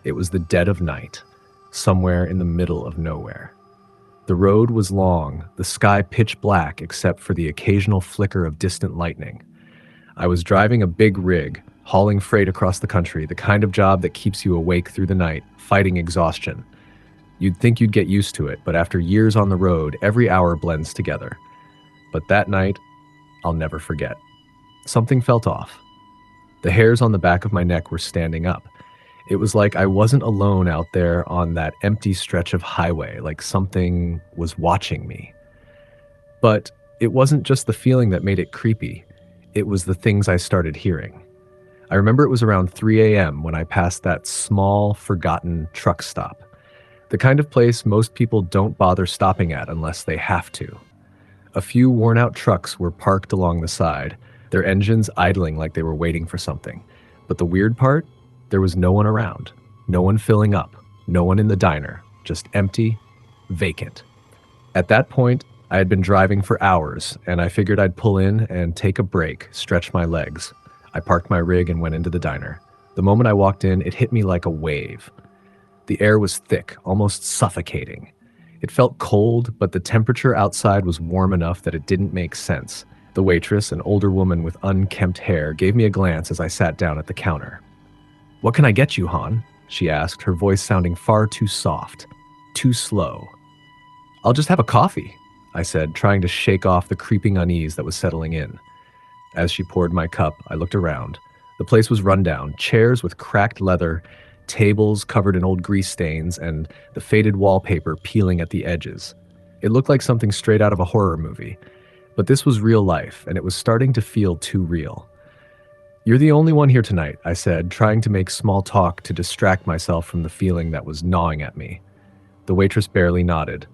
It was the dead of night, somewhere in the middle of nowhere. The road was long, the sky pitch black except for the occasional flicker of distant lightning. I was driving a big rig, hauling freight across the country, the kind of job that keeps you awake through the night, fighting exhaustion. You'd think you'd get used to it, but after years on the road, every hour blends together. But that night, I'll never forget. Something felt off. The hairs on the back of my neck were standing up. It was like I wasn't alone out there on that empty stretch of highway, like something was watching me. But it wasn't just the feeling that made it creepy. It was the things I started hearing. I remember it was around 3 a.m. when I passed that small, forgotten truck stop. The kind of place most people don't bother stopping at unless they have to. A few worn-out trucks were parked along the side, their engines idling like they were waiting for something. But the weird part? There was no one around. No one filling up. No one in the diner. Just empty, vacant. At that point, I had been driving for hours, and I figured I'd pull in and take a break, stretch my legs. I parked my rig and went into the diner. The moment I walked in, it hit me like a wave. The air was thick, almost suffocating. It felt cold, but the temperature outside was warm enough that it didn't make sense. The waitress, an older woman with unkempt hair, gave me a glance as I sat down at the counter. "What can I get you, Han?" she asked, her voice sounding far too soft, too slow. "I'll just have a coffee," I said, trying to shake off the creeping unease that was settling in. As she poured my cup, I looked around. The place was run down, chairs with cracked leather, tables covered in old grease stains, and the faded wallpaper peeling at the edges. It looked like something straight out of a horror movie. But this was real life, and it was starting to feel too real. "You're the only one here tonight," I said, trying to make small talk to distract myself from the feeling that was gnawing at me. The waitress barely nodded.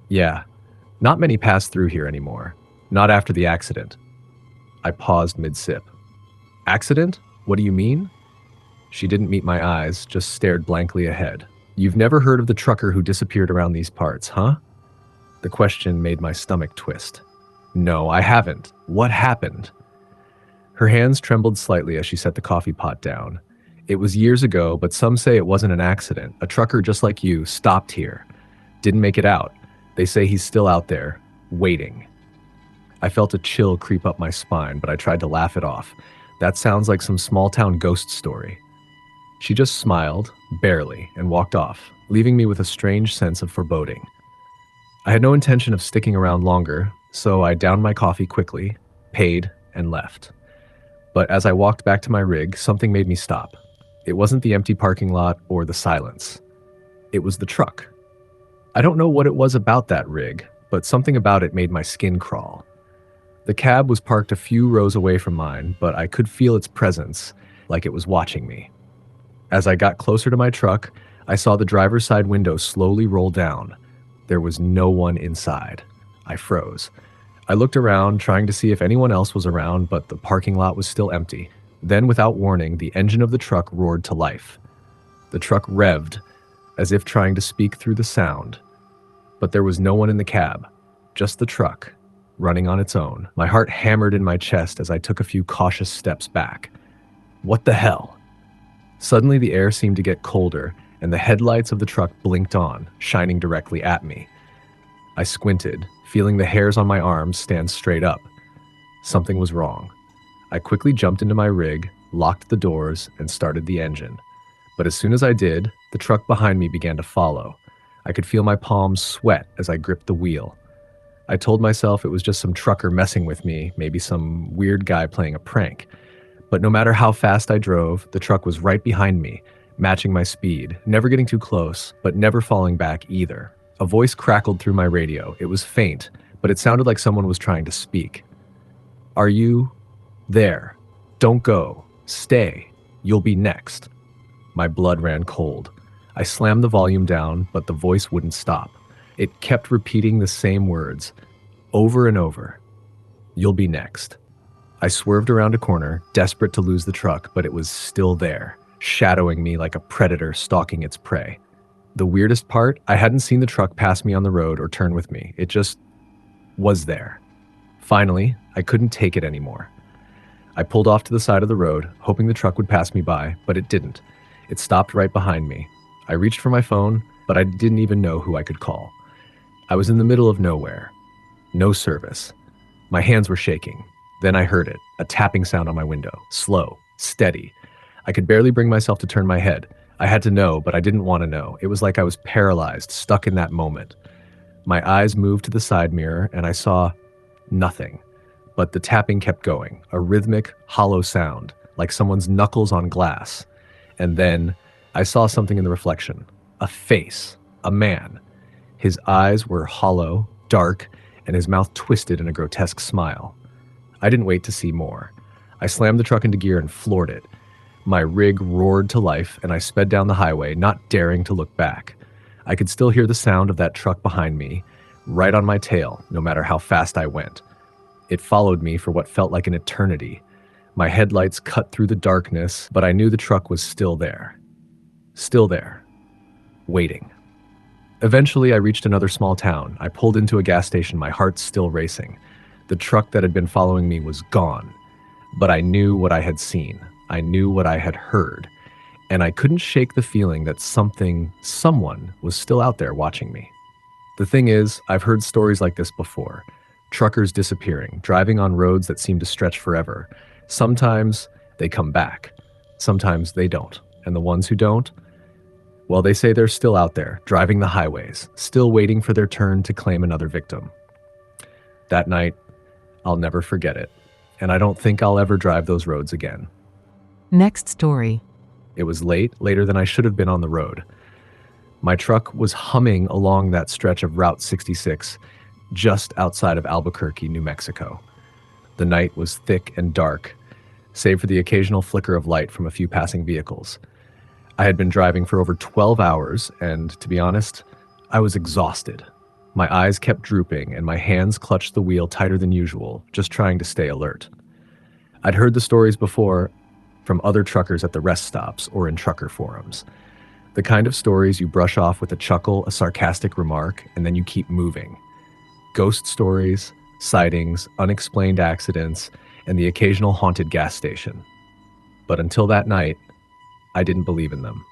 "Yeah, not many pass through here anymore. Not after the accident." I paused mid-sip. "Accident? What do you mean?" She didn't meet my eyes, just stared blankly ahead. "You've never heard of the trucker who disappeared around these parts, huh?" The question made my stomach twist. "No, I haven't. What happened?" Her hands trembled slightly as she set the coffee pot down. "It was years ago, but some say it wasn't an accident. A trucker just like you stopped here. Didn't make it out. They say he's still out there, waiting." I felt a chill creep up my spine, but I tried to laugh it off. That sounds like some small-town ghost story. She just smiled, barely, and walked off, leaving me with a strange sense of foreboding. I had no intention of sticking around longer, so I downed my coffee quickly, paid, and left. But as I walked back to my rig, something made me stop. It wasn't the empty parking lot or the silence. It was the truck. I don't know what it was about that rig, but something about it made my skin crawl. The cab was parked a few rows away from mine, but I could feel its presence, like it was watching me. As I got closer to my truck, I saw the driver's side window slowly roll down. There was no one inside. I froze. I looked around, trying to see if anyone else was around, but the parking lot was still empty. Then, without warning, the engine of the truck roared to life. The truck revved, as if trying to speak through the sound. But there was no one in the cab, just the truck, running on its own. My heart hammered in my chest as I took a few cautious steps back. What the hell? Suddenly, the air seemed to get colder, and the headlights of the truck blinked on, shining directly at me. I squinted, feeling the hairs on my arms stand straight up. Something was wrong. I quickly jumped into my rig, locked the doors, and started the engine. But as soon as I did, the truck behind me began to follow. I could feel my palms sweat as I gripped the wheel. I told myself it was just some trucker messing with me, maybe some weird guy playing a prank. But no matter how fast I drove, the truck was right behind me, matching my speed, never getting too close, but never falling back either. A voice crackled through my radio. It was faint, but it sounded like someone was trying to speak. "Are you there? Don't go. Stay. You'll be next." My blood ran cold. I slammed the volume down, but the voice wouldn't stop. It kept repeating the same words, over and over. "You'll be next." I swerved around a corner, desperate to lose the truck, but it was still there, shadowing me like a predator stalking its prey. The weirdest part, I hadn't seen the truck pass me on the road or turn with me. It just was there. Finally, I couldn't take it anymore. I pulled off to the side of the road, hoping the truck would pass me by, but it didn't. It stopped right behind me. I reached for my phone, but I didn't even know who I could call. I was in the middle of nowhere. No service. My hands were shaking. Then I heard it, a tapping sound on my window. Slow, steady. I could barely bring myself to turn my head. I had to know, but I didn't want to know. It was like I was paralyzed, stuck in that moment. My eyes moved to the side mirror, and I saw nothing. But the tapping kept going, a rhythmic, hollow sound, like someone's knuckles on glass. And then I saw something in the reflection. A face. A man. His eyes were hollow, dark, and his mouth twisted in a grotesque smile. I didn't wait to see more. I slammed the truck into gear and floored it. My rig roared to life, and I sped down the highway, not daring to look back. I could still hear the sound of that truck behind me, right on my tail, no matter how fast I went. It followed me for what felt like an eternity. My headlights cut through the darkness, but I knew the truck was still there. Still there. Waiting. Eventually, I reached another small town. I pulled into a gas station, my heart still racing. The truck that had been following me was gone. But I knew what I had seen. I knew what I had heard. And I couldn't shake the feeling that someone was still out there watching me. The thing is, I've heard stories like this before. Truckers disappearing, driving on roads that seem to stretch forever. Sometimes they come back. Sometimes they don't. And the ones who don't, well, they say they're still out there, driving the highways, still waiting for their turn to claim another victim. That night, I'll never forget it. And I don't think I'll ever drive those roads again. Next story. It was late, later than I should have been on the road. My truck was humming along that stretch of Route 66, just outside of Albuquerque, New Mexico. The night was thick and dark, save for the occasional flicker of light from a few passing vehicles. I had been driving for over 12 hours, and to be honest, I was exhausted. My eyes kept drooping, and my hands clutched the wheel tighter than usual, just trying to stay alert. I'd heard the stories before from other truckers at the rest stops or in trucker forums. The kind of stories you brush off with a chuckle, a sarcastic remark, and then you keep moving. Ghost stories, sightings, unexplained accidents, and the occasional haunted gas station. But until that night, I didn't believe in them.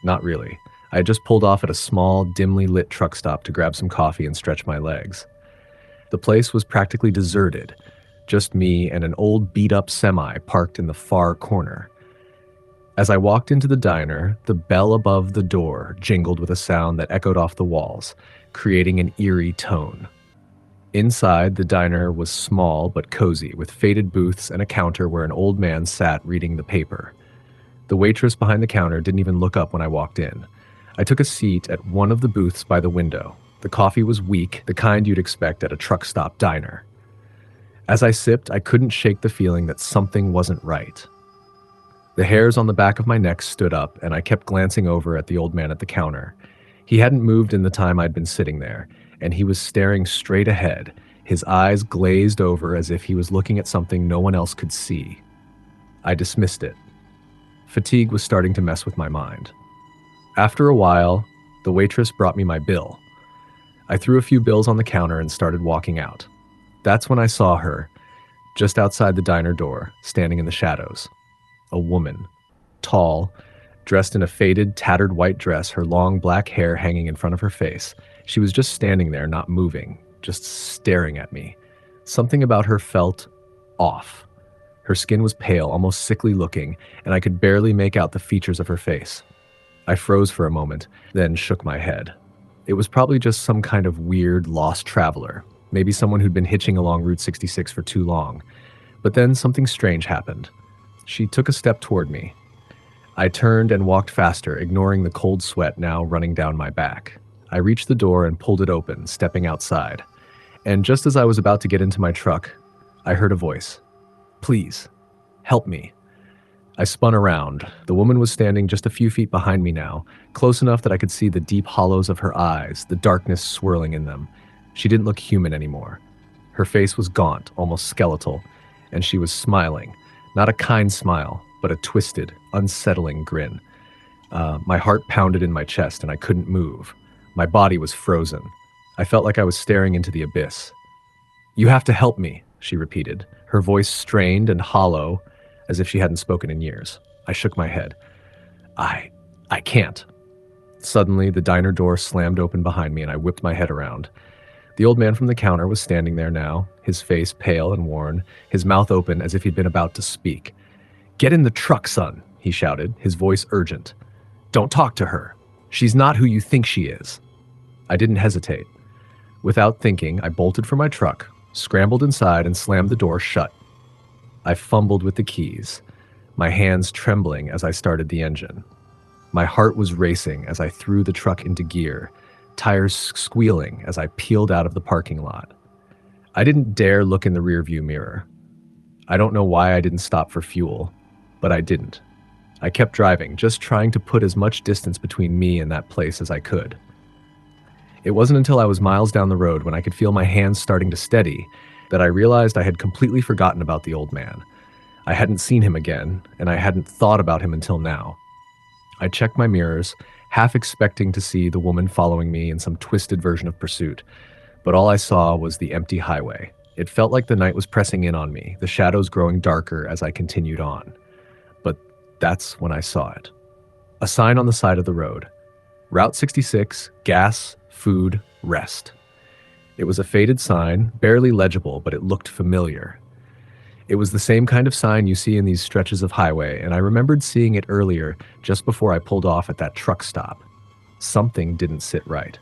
Not really. I had just pulled off at a small, dimly lit truck stop to grab some coffee and stretch my legs. The place was practically deserted, just me and an old beat-up semi parked in the far corner. As I walked into the diner, the bell above the door jingled with a sound that echoed off the walls, creating an eerie tone. Inside, the diner was small but cozy, with faded booths and a counter where an old man sat reading the paper. The waitress behind the counter didn't even look up when I walked in. I took a seat at one of the booths by the window. The coffee was weak, the kind you'd expect at a truck stop diner. As I sipped, I couldn't shake the feeling that something wasn't right. The hairs on the back of my neck stood up, and I kept glancing over at the old man at the counter. He hadn't moved in the time I'd been sitting there, and he was staring straight ahead, his eyes glazed over as if he was looking at something no one else could see. I dismissed it. Fatigue was starting to mess with my mind. After a while, the waitress brought me my bill. I threw a few bills on the counter and started walking out. That's when I saw her, just outside the diner door, standing in the shadows. A woman, tall, dressed in a faded, tattered white dress, her long black hair hanging in front of her face. She was just standing there, not moving, just staring at me. Something about her felt off. Her skin was pale, almost sickly looking, and I could barely make out the features of her face. I froze for a moment, then shook my head. It was probably just some kind of weird, lost traveler, maybe someone who'd been hitching along Route 66 for too long. But then something strange happened. She took a step toward me. I turned and walked faster, ignoring the cold sweat now running down my back. I reached the door and pulled it open, stepping outside. And just as I was about to get into my truck, I heard a voice. "Please, help me." I spun around. The woman was standing just a few feet behind me now, close enough that I could see the deep hollows of her eyes, the darkness swirling in them. She didn't look human anymore. Her face was gaunt, almost skeletal, and she was smiling. Not a kind smile, but a twisted, unsettling grin. My heart pounded in my chest and I couldn't move. My body was frozen. I felt like I was staring into the abyss. "You have to help me," she repeated, her voice strained and hollow, as if she hadn't spoken in years. I shook my head. I can't. Suddenly, the diner door slammed open behind me and I whipped my head around. The old man from the counter was standing there now, his face pale and worn, his mouth open as if he'd been about to speak. "Get in the truck, son," he shouted, his voice urgent. "Don't talk to her. She's not who you think she is." I didn't hesitate. Without thinking, I bolted for my truck, scrambled inside, and slammed the door shut. I fumbled with the keys, my hands trembling as I started the engine. My heart was racing as I threw the truck into gear, tires squealing as I peeled out of the parking lot. I didn't dare look in the rearview mirror. I don't know why I didn't stop for fuel, but I didn't. I kept driving, just trying to put as much distance between me and that place as I could. It wasn't until I was miles down the road, when I could feel my hands starting to steady, that I realized I had completely forgotten about the old man. I hadn't seen him again, and I hadn't thought about him until now. I checked my mirrors, half expecting to see the woman following me in some twisted version of pursuit, but all I saw was the empty highway. It felt like the night was pressing in on me, the shadows growing darker as I continued on. But that's when I saw it. A sign on the side of the road. Route 66, gas, food, rest. It was a faded sign, barely legible, but it looked familiar. It was the same kind of sign you see in these stretches of highway, and I remembered seeing it earlier, just before I pulled off at that truck stop. Something didn't sit right.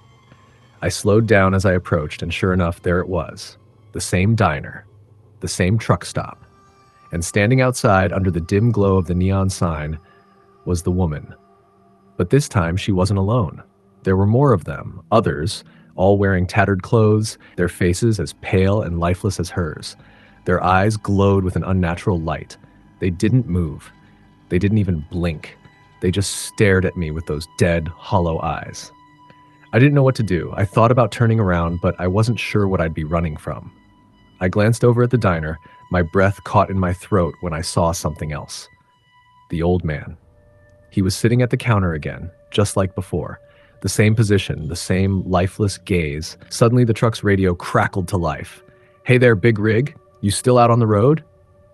I slowed down as I approached, and sure enough, there it was. The same diner, the same truck stop. And standing outside under the dim glow of the neon sign was the woman. But this time she wasn't alone. There were more of them, others, all wearing tattered clothes, their faces as pale and lifeless as hers. Their eyes glowed with an unnatural light. They didn't move. They didn't even blink. They just stared at me with those dead, hollow eyes. I didn't know what to do. I thought about turning around, but I wasn't sure what I'd be running from. I glanced over at the diner, my breath caught in my throat when I saw something else. The old man. He was sitting at the counter again, just like before. The same position, the same lifeless gaze. Suddenly the truck's radio crackled to life. "Hey there, Big Rig. You still out on the road?"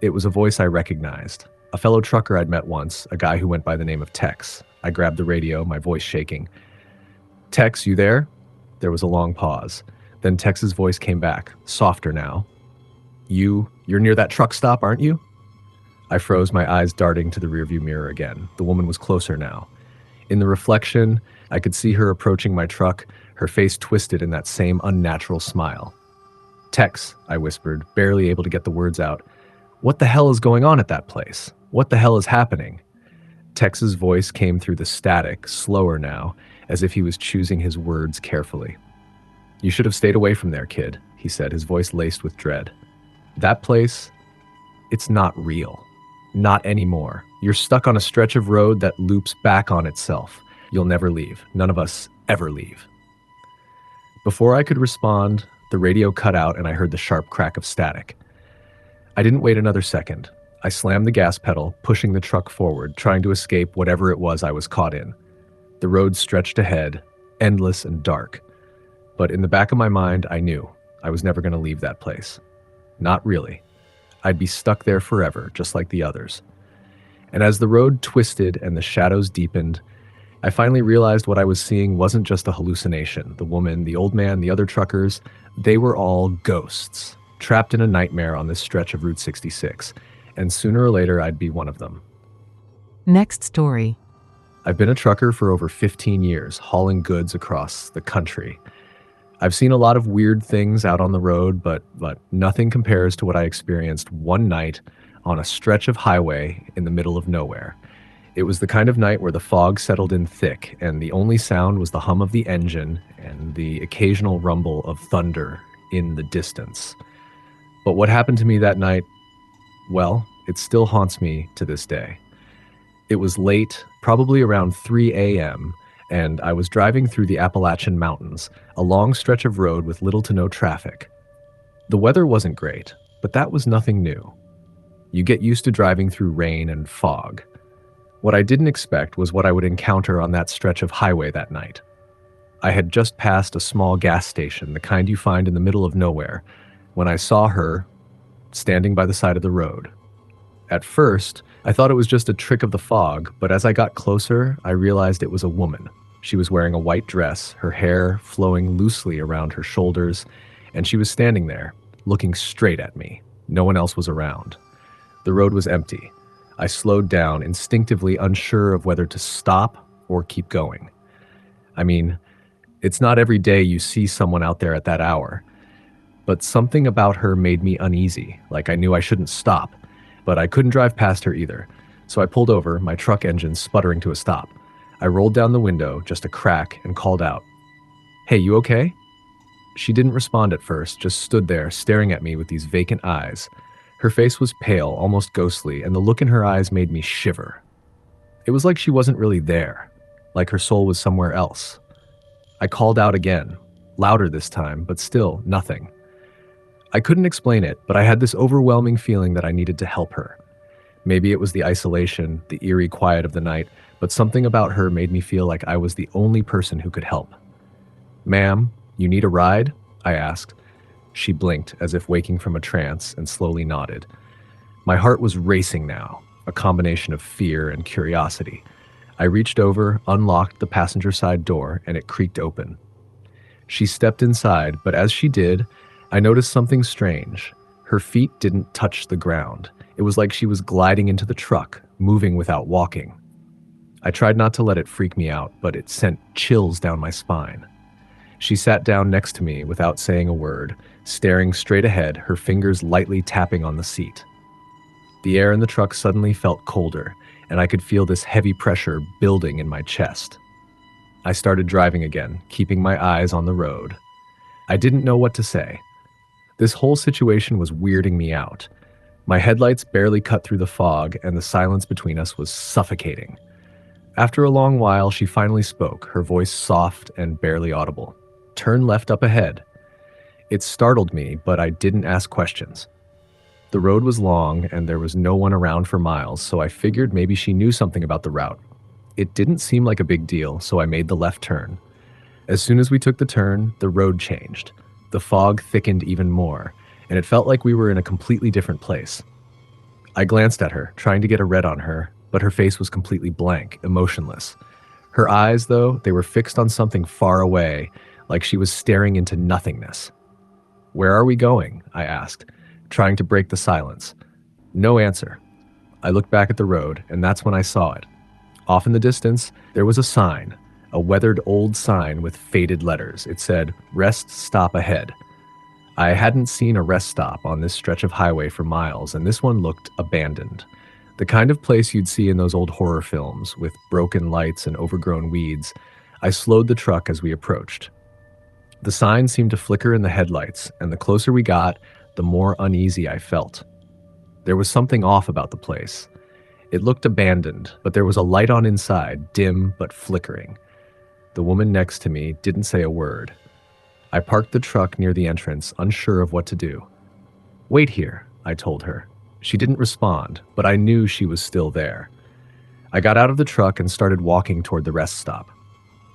It was a voice I recognized. A fellow trucker I'd met once, a guy who went by the name of Tex. I grabbed the radio, my voice shaking. "Tex, you there?" There was a long pause. Then Tex's voice came back, softer now. You're near that truck stop, aren't you?" I froze, my eyes darting to the rearview mirror again. The woman was closer now. In the reflection, I could see her approaching my truck, her face twisted in that same unnatural smile. "Tex," I whispered, barely able to get the words out. "What the hell is going on at that place? What the hell is happening?" Tex's voice came through the static, slower now, as if he was choosing his words carefully. "You should have stayed away from there, kid," he said, his voice laced with dread. "That place, it's not real. Not anymore. You're stuck on a stretch of road that loops back on itself. You'll never leave. None of us ever leave." Before I could respond, the radio cut out and I heard the sharp crack of static. I didn't wait another second. I slammed the gas pedal, pushing the truck forward, trying to escape whatever it was I was caught in. The road stretched ahead, endless and dark. But in the back of my mind, I knew I was never going to leave that place. Not really. I'd be stuck there forever, just like the others. And as the road twisted and the shadows deepened, I finally realized what I was seeing wasn't just a hallucination. The woman, the old man, the other truckers, they were all ghosts, trapped in a nightmare on this stretch of Route 66. And sooner or later, I'd be one of them. Next story. I've been a trucker for over 15 years, hauling goods across the country. I've seen a lot of weird things out on the road, but nothing compares to what I experienced one night on a stretch of highway in the middle of nowhere. It was the kind of night where the fog settled in thick, and the only sound was the hum of the engine and the occasional rumble of thunder in the distance. But what happened to me that night, well, it still haunts me to this day. It was late, probably around 3 a.m., and I was driving through the Appalachian Mountains, a long stretch of road with little to no traffic. The weather wasn't great, but that was nothing new. You get used to driving through rain and fog. What I didn't expect was what I would encounter on that stretch of highway that night. I had just passed a small gas station, the kind you find in the middle of nowhere, when I saw her standing by the side of the road. At first, I thought it was just a trick of the fog, but as I got closer, I realized it was a woman. She was wearing a white dress, her hair flowing loosely around her shoulders, and she was standing there, looking straight at me. No one else was around. The road was empty. I slowed down, instinctively unsure of whether to stop or keep going. I mean, it's not every day you see someone out there at that hour, but something about her made me uneasy, like I knew I shouldn't stop, but I couldn't drive past her either. So I pulled over, my truck engine sputtering to a stop. I rolled down the window, just a crack, and called out, "Hey, you okay?" She didn't respond at first, just stood there staring at me with these vacant eyes. Her face was pale, almost ghostly, and the look in her eyes made me shiver. It was like she wasn't really there, like her soul was somewhere else. I called out again, louder this time, but still nothing. I couldn't explain it, but I had this overwhelming feeling that I needed to help her. Maybe it was the isolation, the eerie quiet of the night, but something about her made me feel like I was the only person who could help. "Ma'am, you need a ride?" I asked. She blinked as if waking from a trance and slowly nodded. My heart was racing now, a combination of fear and curiosity. I reached over, unlocked the passenger side door, and it creaked open. She stepped inside, but as she did, I noticed something strange. Her feet didn't touch the ground. It was like she was gliding into the truck, moving without walking. I tried not to let it freak me out, but it sent chills down my spine. She sat down next to me without saying a word, staring straight ahead, her fingers lightly tapping on the seat. The air in the truck suddenly felt colder, and I could feel this heavy pressure building in my chest. I started driving again, keeping my eyes on the road. I didn't know what to say. This whole situation was weirding me out. My headlights barely cut through the fog, and the silence between us was suffocating. After a long while, she finally spoke, her voice soft and barely audible. "Turn left up ahead." It startled me, but I didn't ask questions. The road was long, and there was no one around for miles, so I figured maybe she knew something about the route. It didn't seem like a big deal, so I made the left turn. As soon as we took the turn, the road changed. The fog thickened even more, and it felt like we were in a completely different place. I glanced at her, trying to get a read on her, but her face was completely blank, emotionless. Her eyes, though, they were fixed on something far away, like she was staring into nothingness. "Where are we going?" I asked, trying to break the silence. No answer. I looked back at the road, and that's when I saw it. Off in the distance, there was a sign, a weathered old sign with faded letters. It said, "Rest stop ahead." I hadn't seen a rest stop on this stretch of highway for miles, and this one looked abandoned. The kind of place you'd see in those old horror films, with broken lights and overgrown weeds. I slowed the truck as we approached. The sign seemed to flicker in the headlights, and the closer we got, the more uneasy I felt. There was something off about the place. It looked abandoned, but there was a light on inside, dim but flickering. The woman next to me didn't say a word. I parked the truck near the entrance, unsure of what to do. "Wait here," I told her. She didn't respond, but I knew she was still there. I got out of the truck and started walking toward the rest stop.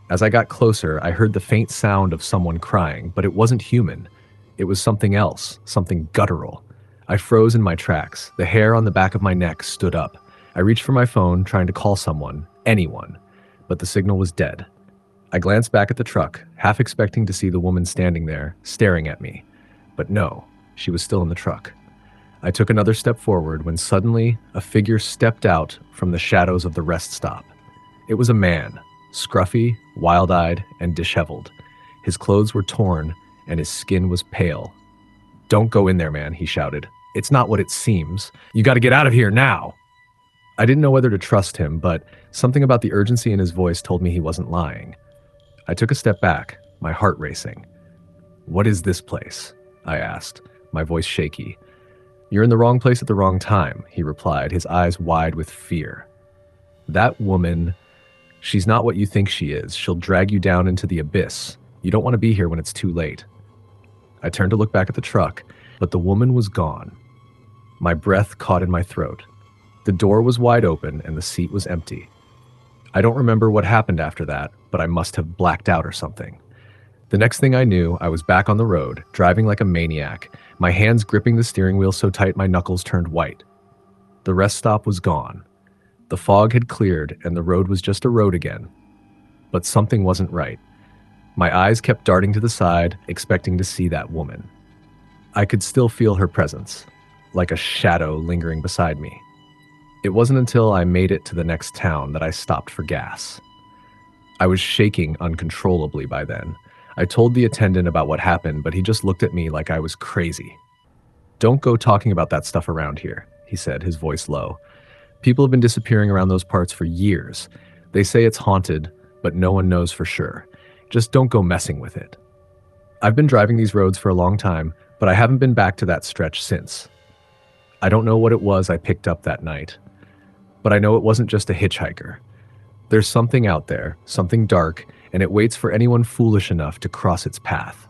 As I got closer, I heard the faint sound of someone crying, but it wasn't human. It was something else, something guttural. I froze in my tracks. The hair on the back of my neck stood up. I reached for my phone, trying to call someone, anyone, but the signal was dead. I glanced back at the truck, half expecting to see the woman standing there, staring at me. But no, she was still in the truck. I took another step forward when suddenly a figure stepped out from the shadows of the rest stop. It was a man, scruffy, wild-eyed, and disheveled. His clothes were torn, and his skin was pale. "Don't go in there, man," he shouted. "It's not what it seems. You gotta get out of here now." I didn't know whether to trust him, but something about the urgency in his voice told me he wasn't lying. I took a step back, my heart racing. "What is this place?" I asked, my voice shaky. "You're in the wrong place at the wrong time," he replied, his eyes wide with fear. "That woman, she's not what you think she is. She'll drag you down into the abyss. You don't want to be here when it's too late." I turned to look back at the truck, but the woman was gone. My breath caught in my throat. The door was wide open and the seat was empty. I don't remember what happened after that, but I must have blacked out or something. The next thing I knew, I was back on the road, driving like a maniac, my hands gripping the steering wheel so tight my knuckles turned white. The rest stop was gone. The fog had cleared and the road was just a road again. But something wasn't right. My eyes kept darting to the side, expecting to see that woman. I could still feel her presence, like a shadow lingering beside me. It wasn't until I made it to the next town that I stopped for gas. I was shaking uncontrollably by then. I told the attendant about what happened, but he just looked at me like I was crazy. "Don't go talking about that stuff around here," he said, his voice low. "People have been disappearing around those parts for years. They say it's haunted, but no one knows for sure. Just don't go messing with it." I've been driving these roads for a long time, but I haven't been back to that stretch since. I don't know what it was I picked up that night, but I know it wasn't just a hitchhiker. There's something out there, something dark, and it waits for anyone foolish enough to cross its path.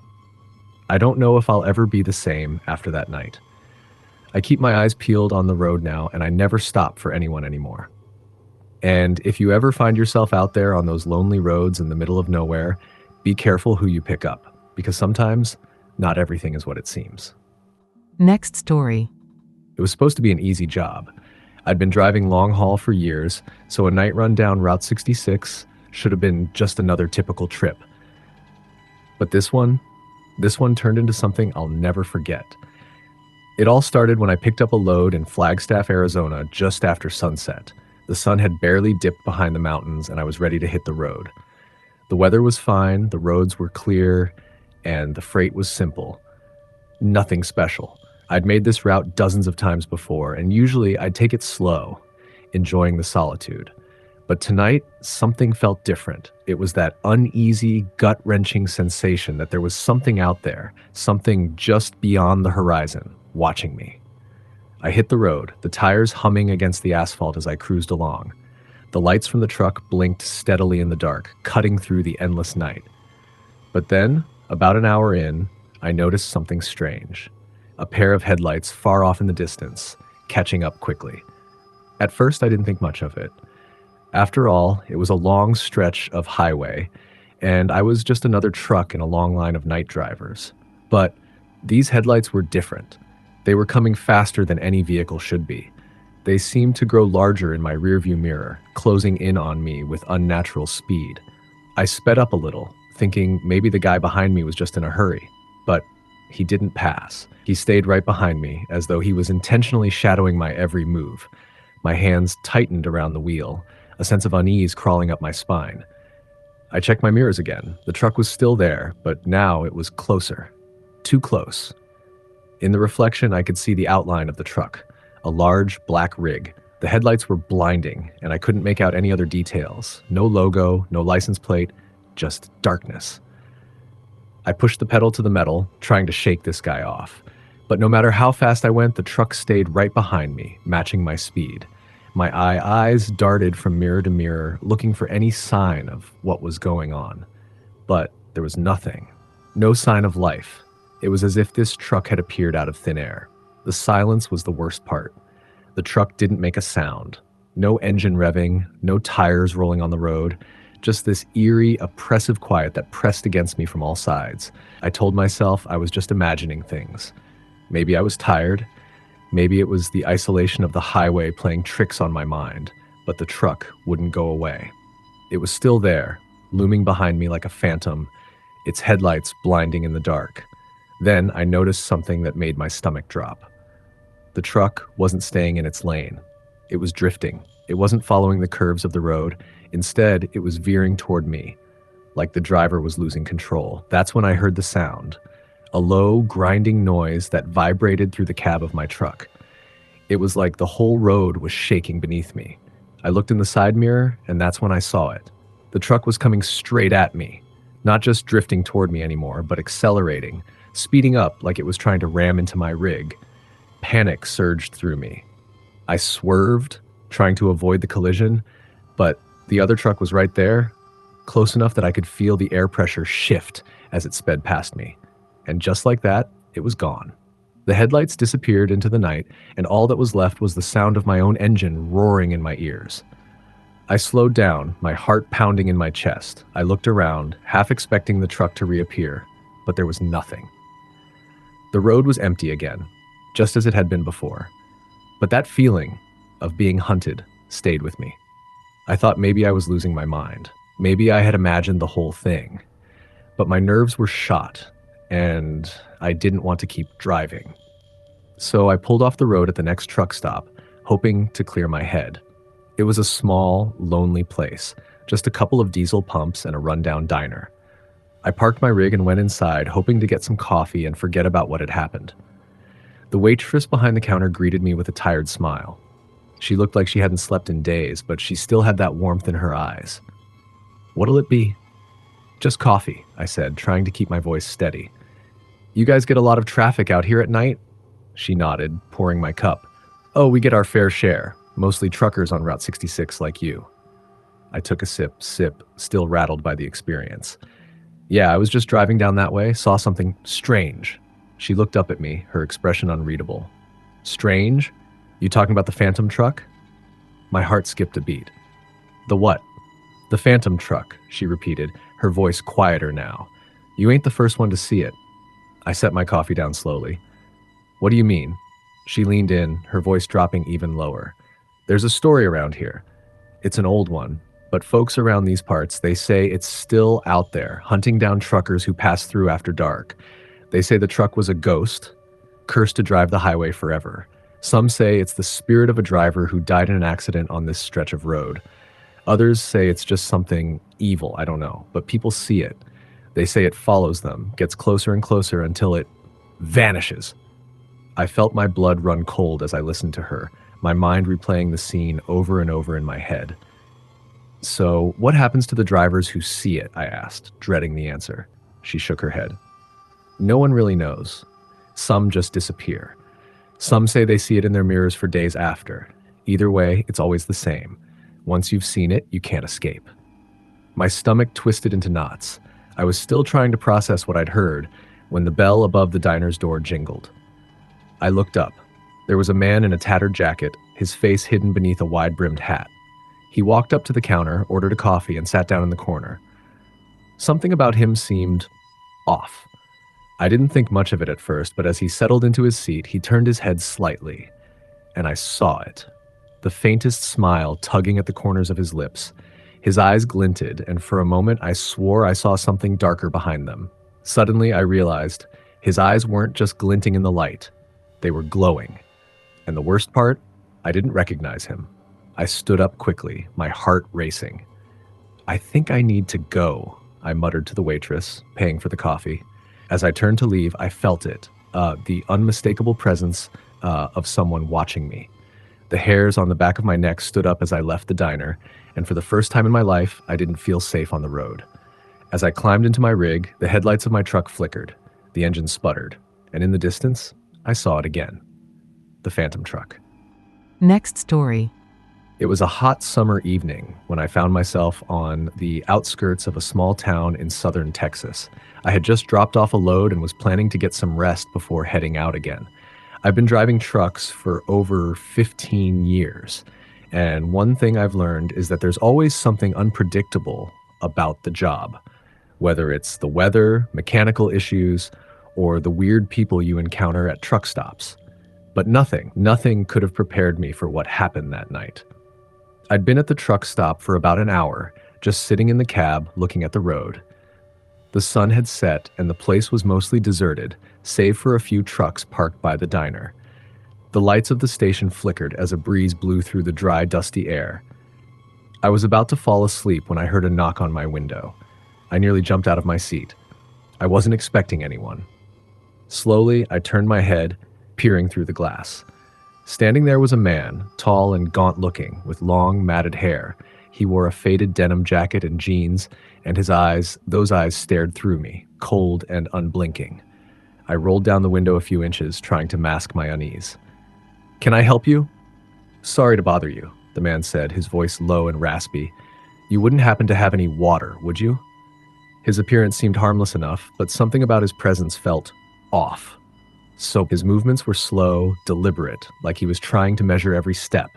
I don't know if I'll ever be the same after that night. I keep my eyes peeled on the road now, and I never stop for anyone anymore. And if you ever find yourself out there on those lonely roads in the middle of nowhere, be careful who you pick up, because sometimes not everything is what it seems. Next story. It was supposed to be an easy job. I'd been driving long haul for years, so a night run down Route 66 should have been just another typical trip. But this one turned into something I'll never forget. It all started when I picked up a load in Flagstaff, Arizona, just after sunset. The sun had barely dipped behind the mountains, and I was ready to hit the road. The weather was fine, the roads were clear, and the freight was simple. Nothing special. I'd made this route dozens of times before, and usually I'd take it slow, enjoying the solitude. But tonight, something felt different. It was that uneasy, gut-wrenching sensation that there was something out there, something just beyond the horizon, watching me. I hit the road, the tires humming against the asphalt as I cruised along. The lights from the truck blinked steadily in the dark, cutting through the endless night. But then, about an hour in, I noticed something strange. A pair of headlights far off in the distance, catching up quickly. At first, I didn't think much of it. After all, it was a long stretch of highway, and I was just another truck in a long line of night drivers. But these headlights were different. They were coming faster than any vehicle should be. They seemed to grow larger in my rearview mirror, closing in on me with unnatural speed. I sped up a little, thinking maybe the guy behind me was just in a hurry, but he didn't pass. He stayed right behind me, as though he was intentionally shadowing my every move. My hands tightened around the wheel, a sense of unease crawling up my spine. I checked my mirrors again. The truck was still there, but now it was closer. Too close. In the reflection, I could see the outline of the truck, a large black rig. The headlights were blinding, and I couldn't make out any other details. No logo, no license plate, just darkness. I pushed the pedal to the metal, trying to shake this guy off. But no matter how fast I went, the truck stayed right behind me, matching my speed. My eyes darted from mirror to mirror, looking for any sign of what was going on. But there was nothing. No sign of life. It was as if this truck had appeared out of thin air. The silence was the worst part. The truck didn't make a sound. No engine revving, no tires rolling on the road. Just this eerie, oppressive quiet that pressed against me from all sides. I told myself I was just imagining things. Maybe I was tired. Maybe it was the isolation of the highway playing tricks on my mind. But the truck wouldn't go away. It was still there, looming behind me like a phantom, its headlights blinding in the dark. Then I noticed something that made my stomach drop. The truck wasn't staying in its lane. It was drifting. It wasn't following the curves of the road. Instead, it was veering toward me, like the driver was losing control. That's when I heard the sound, a low, grinding noise that vibrated through the cab of my truck. It was like the whole road was shaking beneath me. I looked in the side mirror, and that's when I saw it. The truck was coming straight at me, not just drifting toward me anymore, but accelerating, speeding up like it was trying to ram into my rig. Panic surged through me. I swerved, trying to avoid the collision, but the other truck was right there, close enough that I could feel the air pressure shift as it sped past me. And just like that, it was gone. The headlights disappeared into the night, and all that was left was the sound of my own engine roaring in my ears. I slowed down, my heart pounding in my chest. I looked around, half expecting the truck to reappear, but there was nothing. The road was empty again, just as it had been before. But that feeling, of being hunted stayed with me. I thought maybe I was losing my mind. Maybe I had imagined the whole thing. But my nerves were shot, and I didn't want to keep driving. So I pulled off the road at the next truck stop, hoping to clear my head. It was a small, lonely place, just a couple of diesel pumps and a rundown diner. I parked my rig and went inside, hoping to get some coffee and forget about what had happened. The waitress behind the counter greeted me with a tired smile. She looked like she hadn't slept in days, but she still had that warmth in her eyes. "What'll it be?" "Just coffee," I said, trying to keep my voice steady. "You guys get a lot of traffic out here at night?" She nodded, pouring my cup. "Oh, we get our fair share, mostly truckers on Route 66 like you." I took a sip, still rattled by the experience. "Yeah, I was just driving down that way, saw something strange." She looked up at me, her expression unreadable. "Strange? You talking about the Phantom truck?" My heart skipped a beat. "The what?" "The Phantom truck," she repeated, her voice quieter now. "You ain't the first one to see it." I set my coffee down slowly. "What do you mean?" She leaned in, her voice dropping even lower. "There's a story around here. It's an old one, but folks around these parts, they say it's still out there, hunting down truckers who pass through after dark. They say the truck was a ghost, cursed to drive the highway forever. Some say it's the spirit of a driver who died in an accident on this stretch of road. Others say it's just something evil, I don't know, but people see it. They say it follows them, gets closer and closer until it vanishes." I felt my blood run cold as I listened to her, my mind replaying the scene over and over in my head. "So, what happens to the drivers who see it?" I asked, dreading the answer. She shook her head. "No one really knows. Some just disappear. Some say they see it in their mirrors for days after. Either way, it's always the same. Once you've seen it, you can't escape." My stomach twisted into knots. I was still trying to process what I'd heard when the bell above the diner's door jingled. I looked up. There was a man in a tattered jacket, his face hidden beneath a wide-brimmed hat. He walked up to the counter, ordered a coffee, and sat down in the corner. Something about him seemed off. I didn't think much of it at first, but as he settled into his seat, he turned his head slightly, and I saw it. The faintest smile tugging at the corners of his lips. His eyes glinted, and for a moment I swore I saw something darker behind them. Suddenly I realized his eyes weren't just glinting in the light. They were glowing. And the worst part, I didn't recognize him. I stood up quickly, my heart racing. "I think I need to go," I muttered to the waitress, paying for the coffee. As I turned to leave, I felt it, the unmistakable presence of someone watching me. The hairs on the back of my neck stood up as I left the diner, and for the first time in my life, I didn't feel safe on the road. As I climbed into my rig, the headlights of my truck flickered, the engine sputtered, and in the distance, I saw it again. The Phantom truck. Next story. It was a hot summer evening when I found myself on the outskirts of a small town in southern Texas. I had just dropped off a load and was planning to get some rest before heading out again. I've been driving trucks for over 15 years, and one thing I've learned is that there's always something unpredictable about the job, whether it's the weather, mechanical issues, or the weird people you encounter at truck stops. But nothing could have prepared me for what happened that night. I'd been at the truck stop for about an hour, just sitting in the cab looking at the road. The sun had set and the place was mostly deserted, save for a few trucks parked by the diner. The lights of the station flickered as a breeze blew through the dry, dusty air. I was about to fall asleep when I heard a knock on my window. I nearly jumped out of my seat. I wasn't expecting anyone. Slowly, I turned my head, peering through the glass. Standing there was a man, tall and gaunt-looking, with long, matted hair. He wore a faded denim jacket and jeans, and those eyes stared through me, cold and unblinking. I rolled down the window a few inches, trying to mask my unease. "Can I help you?" "Sorry to bother you," the man said, his voice low and raspy. "You wouldn't happen to have any water, would you?" His appearance seemed harmless enough, but something about his presence felt off. So his movements were slow, deliberate, like he was trying to measure every step.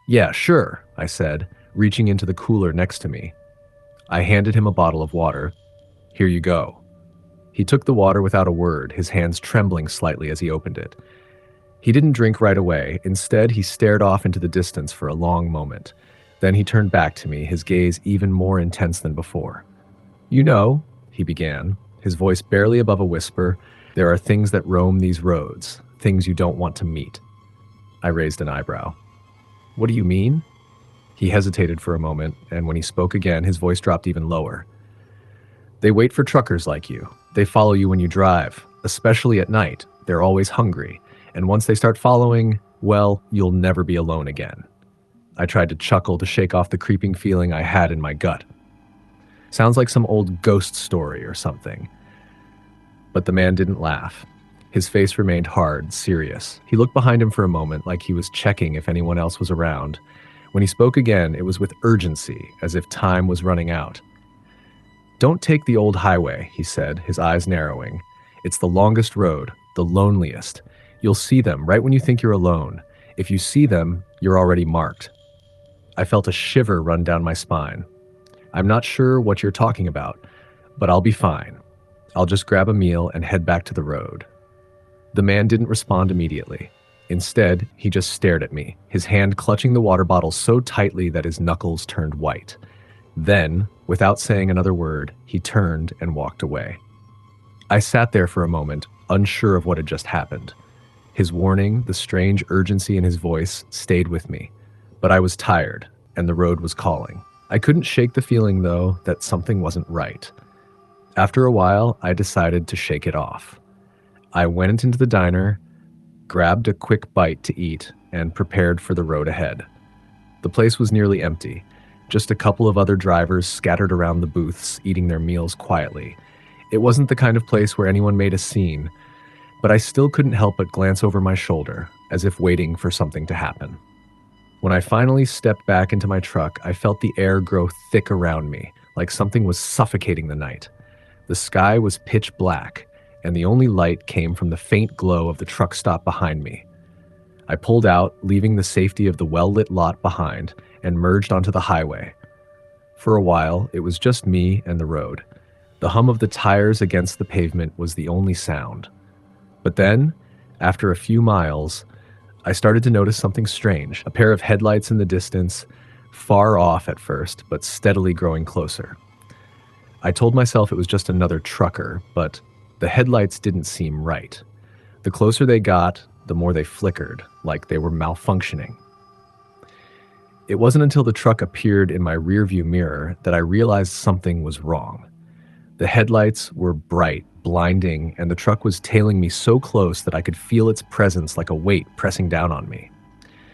"Yeah, sure," I said, reaching into the cooler next to me. I handed him a bottle of water. "Here you go." He took the water without a word, his hands trembling slightly as he opened it. He didn't drink right away. Instead, he stared off into the distance for a long moment. Then he turned back to me, his gaze even more intense than before. "You know," he began, his voice barely above a whisper, "there are things that roam these roads, things you don't want to meet." I raised an eyebrow. "What do you mean?" He hesitated for a moment, and when he spoke again, his voice dropped even lower. "They wait for truckers like you. They follow you when you drive, especially at night. They're always hungry. And once they start following, well, you'll never be alone again." I tried to chuckle to shake off the creeping feeling I had in my gut. Sounds like some old ghost story or something. But the man didn't laugh. His face remained hard, serious. He looked behind him for a moment like he was checking if anyone else was around. When he spoke again, it was with urgency, as if time was running out. "Don't take the old highway," he said, his eyes narrowing. "It's the longest road, the loneliest. You'll see them right when you think you're alone. If you see them, you're already marked." I felt a shiver run down my spine. "I'm not sure what you're talking about, but I'll be fine. I'll just grab a meal and head back to the road." The man didn't respond immediately. Instead, he just stared at me, his hand clutching the water bottle so tightly that his knuckles turned white. Then, without saying another word, he turned and walked away. I sat there for a moment, unsure of what had just happened. His warning, the strange urgency in his voice, stayed with me. But I was tired, and the road was calling. I couldn't shake the feeling, though, that something wasn't right. After a while, I decided to shake it off. I went into the diner, grabbed a quick bite to eat, and prepared for the road ahead. The place was nearly empty, just a couple of other drivers scattered around the booths, eating their meals quietly. It wasn't the kind of place where anyone made a scene, but I still couldn't help but glance over my shoulder, as if waiting for something to happen. When I finally stepped back into my truck, I felt the air grow thick around me, like something was suffocating the night. The sky was pitch black, and the only light came from the faint glow of the truck stop behind me. I pulled out, leaving the safety of the well-lit lot behind, and merged onto the highway. For a while, it was just me and the road. The hum of the tires against the pavement was the only sound. But then, after a few miles, I started to notice something strange. A pair of headlights in the distance, far off at first, but steadily growing closer. I told myself it was just another trucker, but the headlights didn't seem right. The closer they got, the more they flickered, like they were malfunctioning. It wasn't until the truck appeared in my rearview mirror that I realized something was wrong. The headlights were bright, blinding, and the truck was tailing me so close that I could feel its presence like a weight pressing down on me.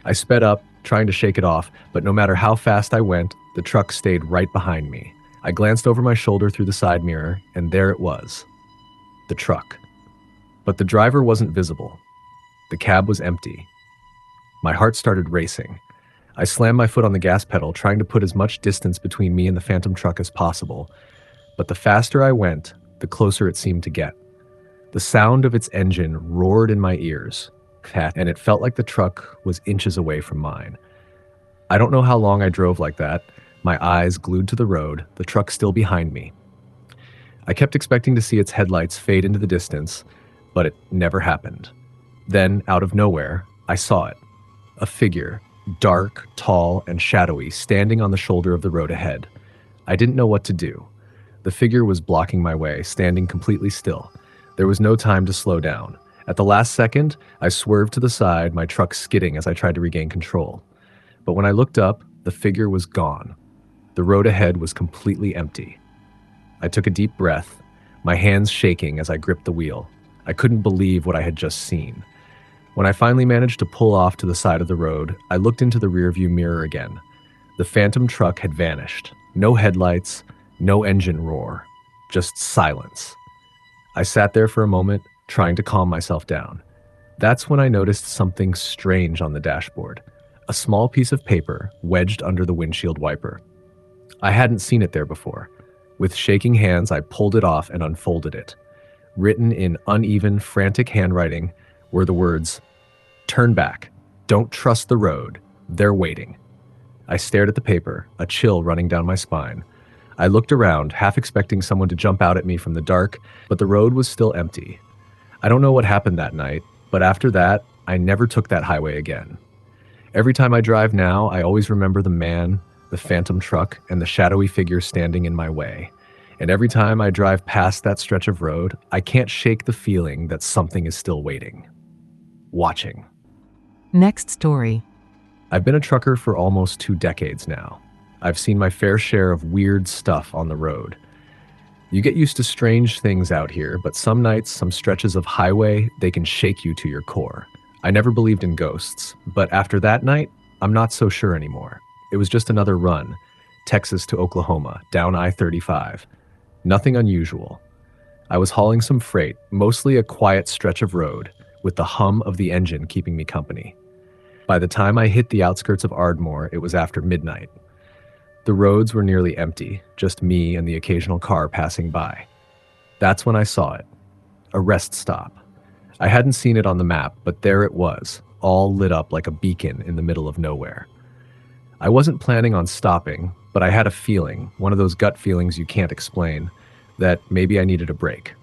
I sped up, trying to shake it off, but no matter how fast I went, the truck stayed right behind me. I glanced over my shoulder through the side mirror, and there it was. The truck. But the driver wasn't visible. The cab was empty. My heart started racing. I slammed my foot on the gas pedal, trying to put as much distance between me and the phantom truck as possible. But the faster I went, the closer it seemed to get. The sound of its engine roared in my ears, and it felt like the truck was inches away from mine. I don't know how long I drove like that, my eyes glued to the road, the truck still behind me. I kept expecting to see its headlights fade into the distance, but it never happened. Then, out of nowhere, I saw it. A figure, dark, tall, and shadowy, standing on the shoulder of the road ahead. I didn't know what to do. The figure was blocking my way, standing completely still. There was no time to slow down. At the last second, I swerved to the side, my truck skidding as I tried to regain control. But when I looked up, the figure was gone. The road ahead was completely empty. I took a deep breath, my hands shaking as I gripped the wheel. I couldn't believe what I had just seen. When I finally managed to pull off to the side of the road, I looked into the rearview mirror again. The phantom truck had vanished. No headlights, no engine roar, just silence. I sat there for a moment, trying to calm myself down. That's when I noticed something strange on the dashboard. A small piece of paper wedged under the windshield wiper. I hadn't seen it there before. With shaking hands, I pulled it off and unfolded it. Written in uneven, frantic handwriting were the words, "Turn back. Don't trust the road. They're waiting." I stared at the paper, a chill running down my spine. I looked around, half expecting someone to jump out at me from the dark, but the road was still empty. I don't know what happened that night, but after that, I never took that highway again. Every time I drive now, I always remember the man, the phantom truck, and the shadowy figure standing in my way. And every time I drive past that stretch of road, I can't shake the feeling that something is still waiting, watching. Next story. I've been a trucker for almost 2 decades now. I've seen my fair share of weird stuff on the road. You get used to strange things out here, but some nights, some stretches of highway, they can shake you to your core. I never believed in ghosts, but after that night, I'm not so sure anymore. It was just another run, Texas to Oklahoma, down I-35. Nothing unusual. I was hauling some freight, mostly a quiet stretch of road, with the hum of the engine keeping me company. By the time I hit the outskirts of Ardmore, it was after midnight. The roads were nearly empty, just me and the occasional car passing by. That's when I saw it. A rest stop. I hadn't seen it on the map, but there it was, all lit up like a beacon in the middle of nowhere. I wasn't planning on stopping, but I had a feeling, one of those gut feelings you can't explain, that maybe I needed a break.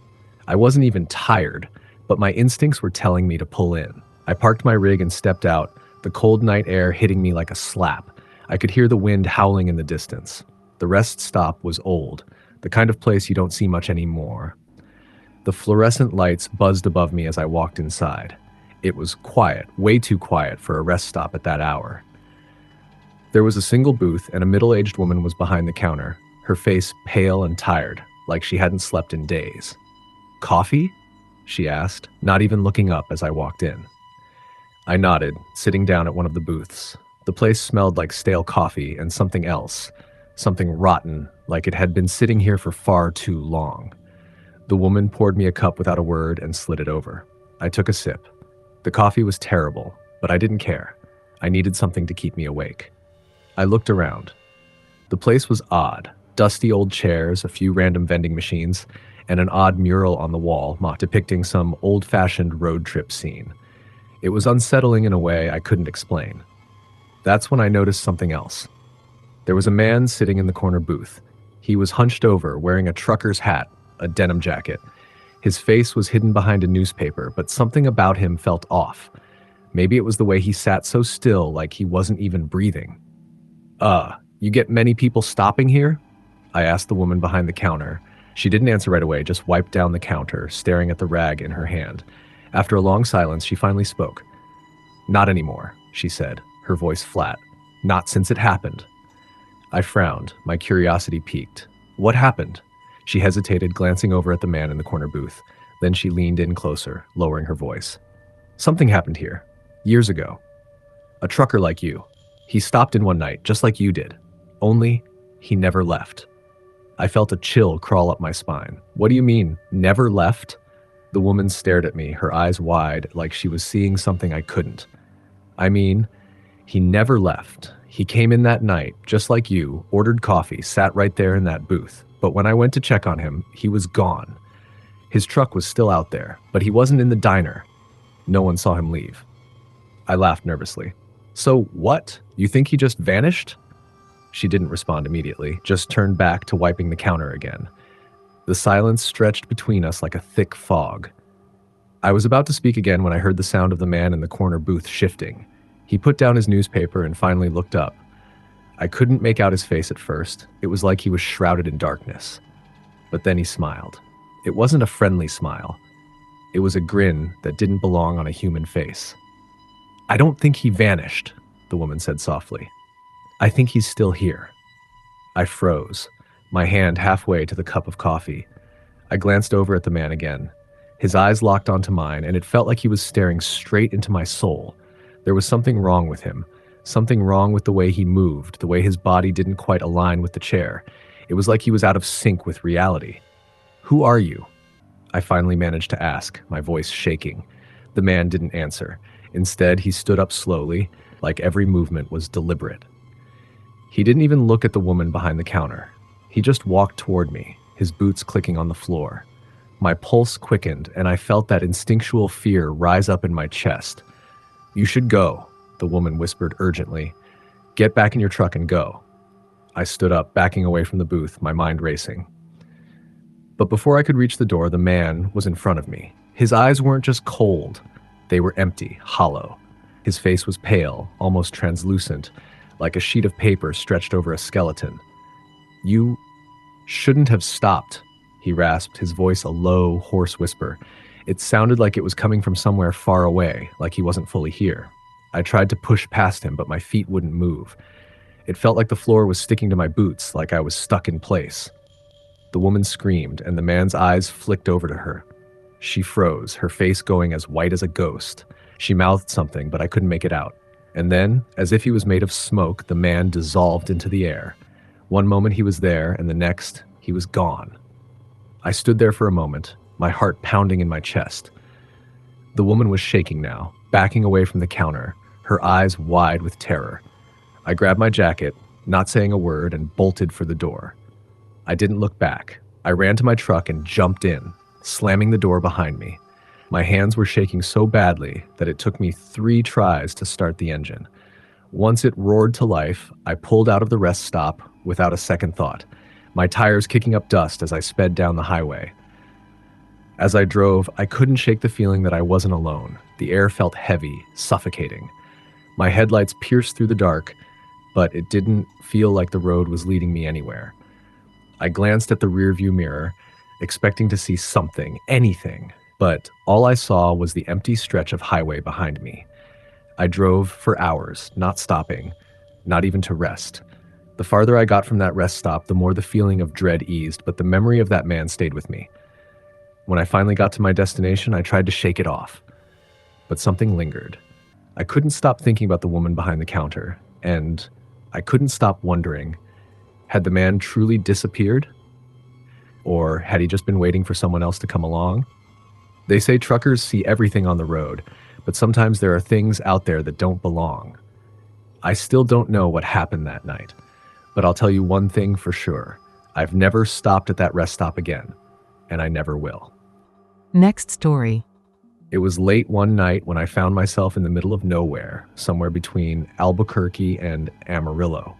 I wasn't even tired, but my instincts were telling me to pull in. I parked my rig and stepped out, the cold night air hitting me like a slap. I could hear the wind howling in the distance. The rest stop was old, the kind of place you don't see much anymore. The fluorescent lights buzzed above me as I walked inside. It was quiet, way too quiet for a rest stop at that hour. There was a single booth, and a middle-aged woman was behind the counter, her face pale and tired, like she hadn't slept in days. "Coffee?" she asked, not even looking up as I walked in. I nodded, sitting down at one of the booths. The place smelled like stale coffee and something else, something rotten, like it had been sitting here for far too long. The woman poured me a cup without a word and slid it over. I took a sip. The coffee was terrible, but I didn't care. I needed something to keep me awake. I looked around. The place was odd. Dusty old chairs, a few random vending machines, and an odd mural on the wall depicting some old-fashioned road trip scene. It was unsettling in a way I couldn't explain. That's when I noticed something else. There was a man sitting in the corner booth. He was hunched over, wearing a trucker's hat, a denim jacket. His face was hidden behind a newspaper, but something about him felt off. Maybe it was the way he sat so still, like he wasn't even breathing. You get many people stopping here?" I asked the woman behind the counter. She didn't answer right away, just wiped down the counter, staring at the rag in her hand. After a long silence, she finally spoke. "Not anymore," she said, her voice flat. "Not since it happened." I frowned, my curiosity piqued. "What happened?" She hesitated, glancing over at the man in the corner booth. Then she leaned in closer, lowering her voice. "Something happened here, years ago. A trucker like you. He stopped in one night, just like you did. Only, he never left." I felt a chill crawl up my spine. "What do you mean, never left?" The woman stared at me, her eyes wide, like she was seeing something I couldn't. "I mean, he never left. He came in that night, just like you, ordered coffee, sat right there in that booth. But when I went to check on him, he was gone. His truck was still out there, but he wasn't in the diner. No one saw him leave." I laughed nervously. "So what? You think he just vanished?" She didn't respond immediately, just turned back to wiping the counter again. The silence stretched between us like a thick fog. I was about to speak again when I heard the sound of the man in the corner booth shifting. He put down his newspaper and finally looked up. I couldn't make out his face at first. It was like he was shrouded in darkness. But then he smiled. It wasn't a friendly smile. It was a grin that didn't belong on a human face. "I don't think he vanished," the woman said softly. "I think he's still here." I froze, my hand halfway to the cup of coffee. I glanced over at the man again. His eyes locked onto mine, and it felt like he was staring straight into my soul. There was something wrong with him. Something wrong with the way he moved, the way his body didn't quite align with the chair. It was like he was out of sync with reality. "Who are you?" I finally managed to ask, my voice shaking. The man didn't answer. Instead, he stood up slowly, like every movement was deliberate. He didn't even look at the woman behind the counter. He just walked toward me, his boots clicking on the floor. My pulse quickened, and I felt that instinctual fear rise up in my chest. "You should go," the woman whispered urgently. "Get back in your truck and go." I stood up, backing away from the booth, my mind racing. But before I could reach the door, the man was in front of me. His eyes weren't just cold. They were empty, hollow. His face was pale, almost translucent, like a sheet of paper stretched over a skeleton. "You shouldn't have stopped," he rasped, his voice a low, hoarse whisper. It sounded like it was coming from somewhere far away, like he wasn't fully here. I tried to push past him, but my feet wouldn't move. It felt like the floor was sticking to my boots, like I was stuck in place. The woman screamed, and the man's eyes flicked over to her. She froze, her face going as white as a ghost. She mouthed something, but I couldn't make it out. And then, as if he was made of smoke, the man dissolved into the air. One moment he was there, and the next, he was gone. I stood there for a moment, my heart pounding in my chest. The woman was shaking now, backing away from the counter, her eyes wide with terror. I grabbed my jacket, not saying a word, and bolted for the door. I didn't look back. I ran to my truck and jumped in, slamming the door behind me. My hands were shaking so badly that it took me 3 tries to start the engine. Once it roared to life, I pulled out of the rest stop without a second thought, my tires kicking up dust as I sped down the highway. As I drove, I couldn't shake the feeling that I wasn't alone. The air felt heavy, suffocating. My headlights pierced through the dark, but it didn't feel like the road was leading me anywhere. I glanced at the rearview mirror, expecting to see something, anything, but all I saw was the empty stretch of highway behind me. I drove for hours, not stopping, not even to rest. The farther I got from that rest stop, the more the feeling of dread eased, but the memory of that man stayed with me. When I finally got to my destination, I tried to shake it off, but something lingered. I couldn't stop thinking about the woman behind the counter, and I couldn't stop wondering, had the man truly disappeared? Or had he just been waiting for someone else to come along? They say truckers see everything on the road, but sometimes there are things out there that don't belong. I still don't know what happened that night, but I'll tell you one thing for sure. I've never stopped at that rest stop again, and I never will. Next story. It was late one night when I found myself in the middle of nowhere, somewhere between Albuquerque and Amarillo.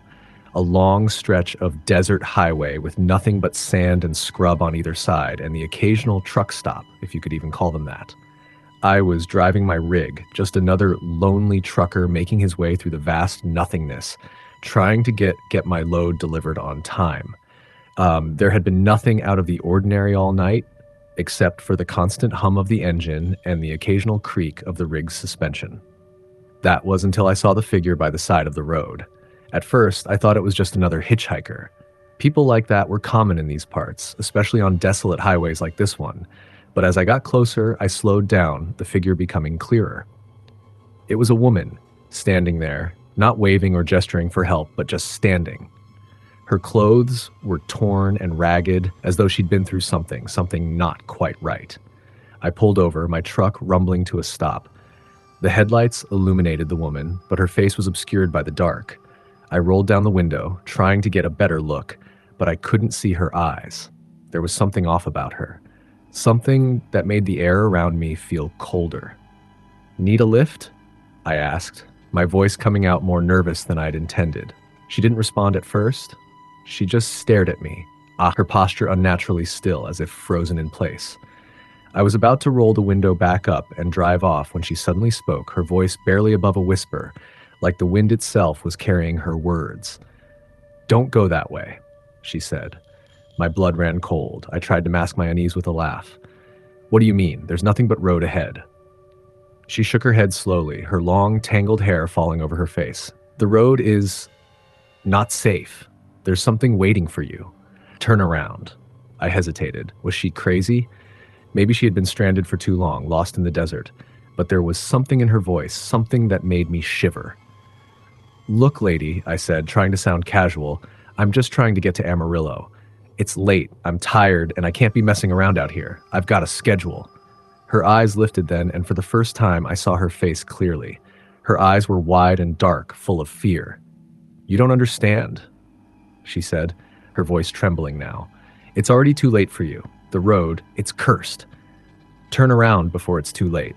A long stretch of desert highway with nothing but sand and scrub on either side, and the occasional truck stop, if you could even call them that. I was driving my rig, just another lonely trucker making his way through the vast nothingness, trying to get my load delivered on time. There had been nothing out of the ordinary all night, except for the constant hum of the engine and the occasional creak of the rig's suspension. That was until I saw the figure by the side of the road. At first, I thought it was just another hitchhiker. People like that were common in these parts, especially on desolate highways like this one. But as I got closer, I slowed down, the figure becoming clearer. It was a woman, standing there, not waving or gesturing for help, but just standing. Her clothes were torn and ragged, as though she'd been through something not quite right. I pulled over, my truck rumbling to a stop. The headlights illuminated the woman, but her face was obscured by the dark. I rolled down the window, trying to get a better look, but I couldn't see her eyes. There was something off about her. Something that made the air around me feel colder. "Need a lift?" I asked, my voice coming out more nervous than I'd intended. She didn't respond at first. She just stared at me, her posture unnaturally still, as if frozen in place. I was about to roll the window back up and drive off when she suddenly spoke, her voice barely above a whisper, like the wind itself was carrying her words. "Don't go that way," she said. My blood ran cold. I tried to mask my unease with a laugh. "What do you mean? There's nothing but road ahead." She shook her head slowly, her long, tangled hair falling over her face. "The road is not safe. There's something waiting for you. Turn around." I hesitated. Was she crazy? Maybe she had been stranded for too long, lost in the desert. But there was something in her voice, something that made me shiver. "Look, lady," I said, trying to sound casual, "I'm just trying to get to Amarillo. It's late, I'm tired, and I can't be messing around out here. I've got a schedule." Her eyes lifted then, and for the first time I saw her face clearly. Her eyes were wide and dark, full of fear. "You don't understand," she said, her voice trembling now. "It's already too late for you. The road, it's cursed. Turn around before it's too late."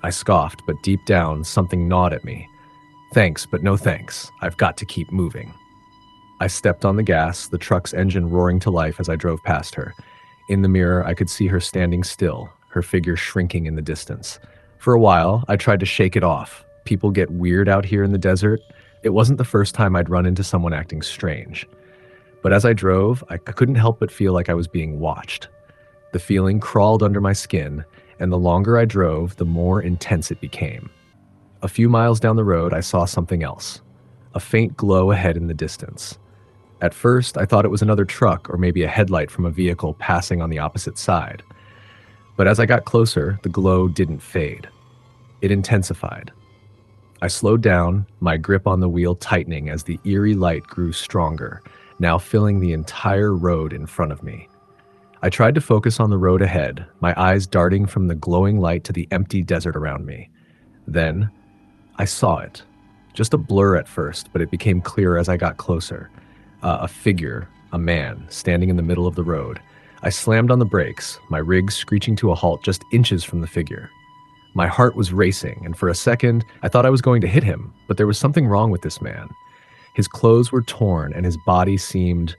I scoffed, but deep down, something gnawed at me. "Thanks, but no thanks. I've got to keep moving." I stepped on the gas, the truck's engine roaring to life as I drove past her. In the mirror, I could see her standing still, her figure shrinking in the distance. For a while, I tried to shake it off. People get weird out here in the desert. It wasn't the first time I'd run into someone acting strange. But as I drove, I couldn't help but feel like I was being watched. The feeling crawled under my skin, and the longer I drove, the more intense it became. A few miles down the road, I saw something else. A faint glow ahead in the distance. At first, I thought it was another truck or maybe a headlight from a vehicle passing on the opposite side. But as I got closer, the glow didn't fade. It intensified. I slowed down, my grip on the wheel tightening as the eerie light grew stronger, now filling the entire road in front of me. I tried to focus on the road ahead, my eyes darting from the glowing light to the empty desert around me. Then, I saw it. Just a blur at first, but it became clearer as I got closer. A figure, a man, standing in the middle of the road. I slammed on the brakes, my rig screeching to a halt just inches from the figure. My heart was racing, and for a second, I thought I was going to hit him, but there was something wrong with this man. His clothes were torn, and his body seemed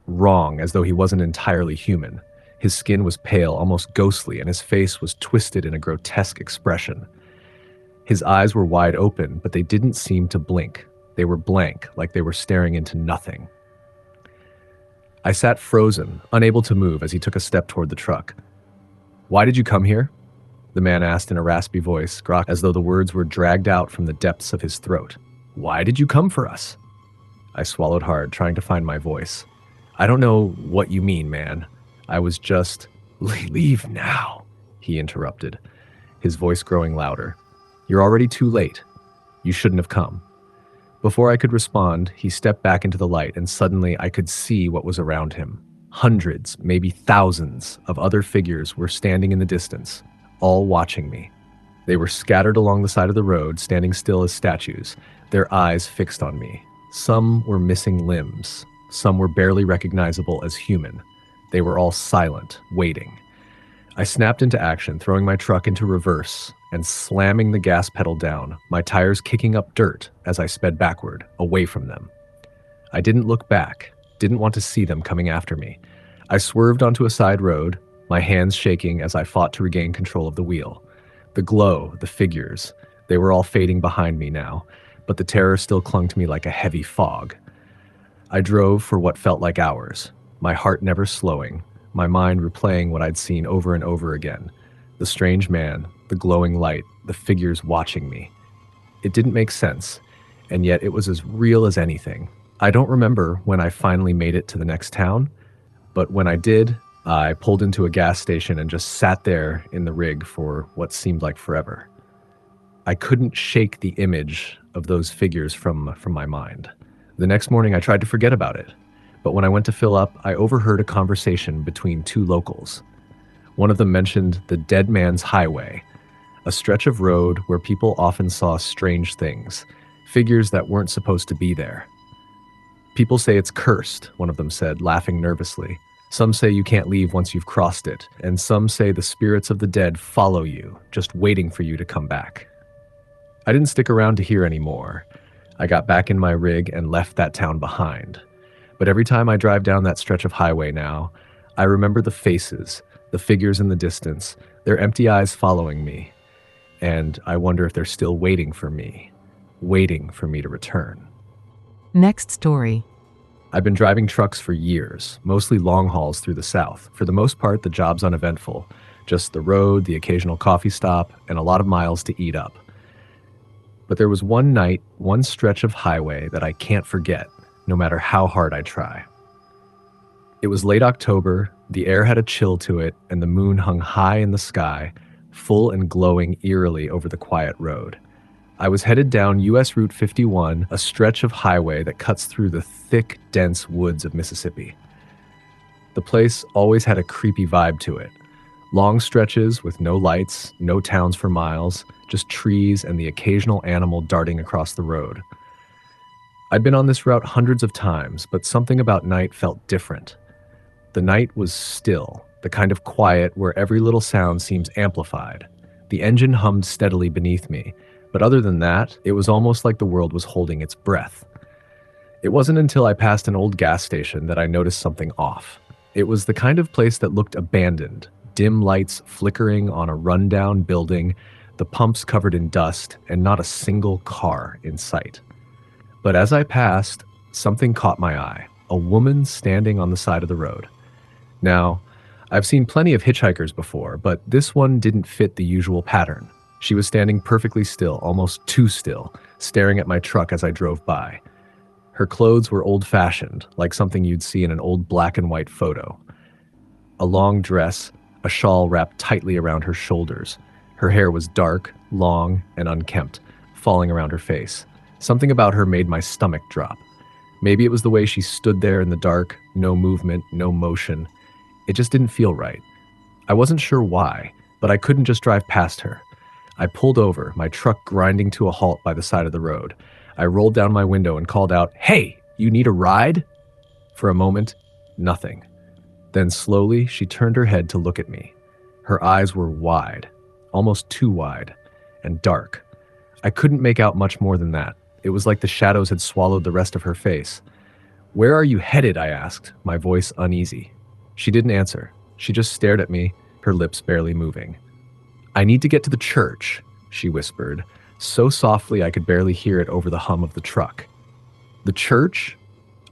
wrong, as though he wasn't entirely human. His skin was pale, almost ghostly, and his face was twisted in a grotesque expression. His eyes were wide open, but they didn't seem to blink. They were blank, like they were staring into nothing. I sat frozen, unable to move as he took a step toward the truck. "Why did you come here?" the man asked in a raspy voice, as though the words were dragged out from the depths of his throat. "Why did you come for us?" I swallowed hard, trying to find my voice. "I don't know what you mean, man. I was just—" "Leave now," he interrupted, his voice growing louder. "You're already too late. You shouldn't have come." Before I could respond, he stepped back into the light, and suddenly I could see what was around him. Hundreds, maybe thousands, of other figures were standing in the distance, all watching me. They were scattered along the side of the road, standing still as statues, their eyes fixed on me. Some were missing limbs. Some were barely recognizable as human. They were all silent, waiting. I snapped into action, throwing my truck into reverse and slamming the gas pedal down, my tires kicking up dirt as I sped backward, away from them. I didn't look back, didn't want to see them coming after me. I swerved onto a side road, my hands shaking as I fought to regain control of the wheel. The glow, the figures, they were all fading behind me now, but the terror still clung to me like a heavy fog. I drove for what felt like hours, my heart never slowing, my mind replaying what I'd seen over and over again. The strange man, the glowing light, the figures watching me. It didn't make sense, and yet it was as real as anything. I don't remember when I finally made it to the next town, but when I did, I pulled into a gas station and just sat there in the rig for what seemed like forever. I couldn't shake the image of those figures from my mind. The next morning I tried to forget about it, but when I went to fill up, I overheard a conversation between two locals. One of them mentioned the Dead Man's Highway, a stretch of road where people often saw strange things, figures that weren't supposed to be there. "People say it's cursed," one of them said, laughing nervously. "Some say you can't leave once you've crossed it, and some say the spirits of the dead follow you, just waiting for you to come back." I didn't stick around to hear any more. I got back in my rig and left that town behind. But every time I drive down that stretch of highway now, I remember the faces, the figures in the distance, their empty eyes following me. And I wonder if they're still waiting for me to return. Next story. I've been driving trucks for years, mostly long hauls through the South. For the most part, the job's uneventful. Just the road, the occasional coffee stop, and a lot of miles to eat up. But there was one night, one stretch of highway that I can't forget, no matter how hard I try. It was late October, the air had a chill to it, and the moon hung high in the sky, full and glowing eerily over the quiet road. I was headed down US Route 51, a stretch of highway that cuts through the thick, dense woods of Mississippi. The place always had a creepy vibe to it. Long stretches with no lights, no towns for miles, just trees and the occasional animal darting across the road. I'd been on this route hundreds of times, but something about night felt different. The night was still, the kind of quiet where every little sound seems amplified. The engine hummed steadily beneath me, but other than that, it was almost like the world was holding its breath. It wasn't until I passed an old gas station that I noticed something off. It was the kind of place that looked abandoned, dim lights flickering on a rundown building, the pumps covered in dust, and not a single car in sight. But as I passed, something caught my eye, a woman standing on the side of the road. Now, I've seen plenty of hitchhikers before, but this one didn't fit the usual pattern. She was standing perfectly still, almost too still, staring at my truck as I drove by. Her clothes were old-fashioned, like something you'd see in an old black and white photo. A long dress, a shawl wrapped tightly around her shoulders. Her hair was dark, long, and unkempt, falling around her face. Something about her made my stomach drop. Maybe it was the way she stood there in the dark, no movement, no motion. It just didn't feel right. I wasn't sure why, but I couldn't just drive past her. I pulled over, my truck grinding to a halt by the side of the road. I rolled down my window and called out, "Hey, you need a ride?" For a moment, nothing. Then slowly, she turned her head to look at me. Her eyes were wide, almost too wide, and dark. I couldn't make out much more than that. It was like the shadows had swallowed the rest of her face. "Where are you headed?" I asked, my voice uneasy. She didn't answer. She just stared at me, her lips barely moving. "I need to get to the church," she whispered, so softly I could barely hear it over the hum of the truck. "The church?"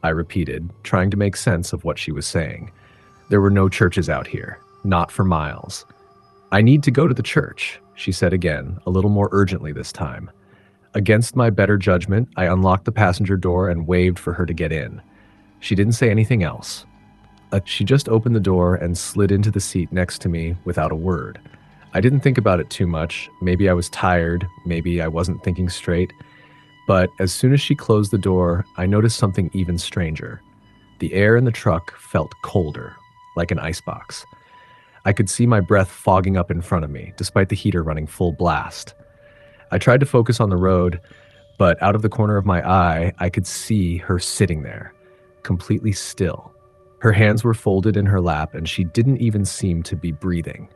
I repeated, trying to make sense of what she was saying. There were no churches out here, not for miles. "I need to go to the church," she said again, a little more urgently this time. Against my better judgment, I unlocked the passenger door and waved for her to get in. She didn't say anything else. She just opened the door and slid into the seat next to me without a word. I didn't think about it too much. Maybe I was tired, maybe I wasn't thinking straight. But as soon as she closed the door, I noticed something even stranger. The air in the truck felt colder, like an icebox. I could see my breath fogging up in front of me, despite the heater running full blast. I tried to focus on the road, but out of the corner of my eye, I could see her sitting there, completely still. Her hands were folded in her lap, and she didn't even seem to be breathing.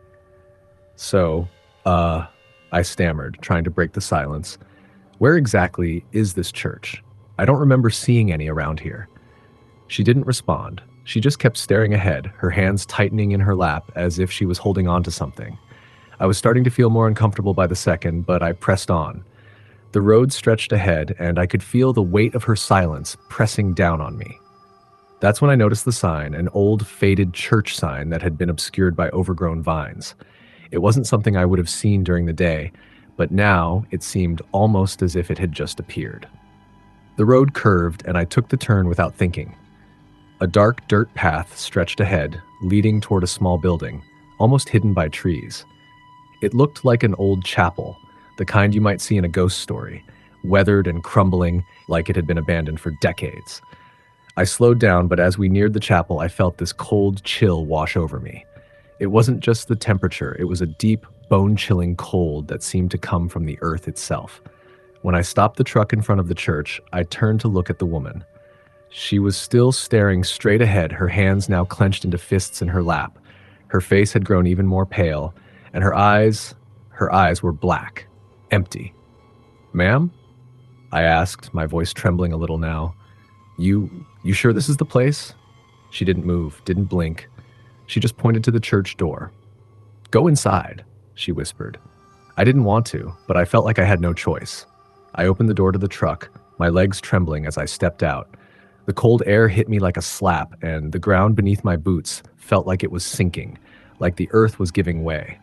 "So, I stammered, trying to break the silence. "Where exactly is this church? I don't remember seeing any around here." She didn't respond. She just kept staring ahead, her hands tightening in her lap as if she was holding on to something. I was starting to feel more uncomfortable by the second, but I pressed on. The road stretched ahead, and I could feel the weight of her silence pressing down on me. That's when I noticed the sign, an old, faded church sign that had been obscured by overgrown vines. It wasn't something I would have seen during the day, but now it seemed almost as if it had just appeared. The road curved, and I took the turn without thinking. A dark dirt path stretched ahead, leading toward a small building, almost hidden by trees. It looked like an old chapel, the kind you might see in a ghost story, weathered and crumbling like it had been abandoned for decades. I slowed down, but as we neared the chapel, I felt this cold chill wash over me. It wasn't just the temperature, it was a deep, bone-chilling cold that seemed to come from the earth itself. When I stopped the truck in front of the church, I turned to look at the woman. She was still staring straight ahead, her hands now clenched into fists in her lap. Her face had grown even more pale, and her eyes were black, empty. "Ma'am?" I asked, my voice trembling a little now. You sure this is the place?" She didn't move, didn't blink. She just pointed to the church door. "Go inside," she whispered. I didn't want to, but I felt like I had no choice. I opened the door to the truck, my legs trembling as I stepped out. The cold air hit me like a slap, and the ground beneath my boots felt like it was sinking, like the earth was giving way.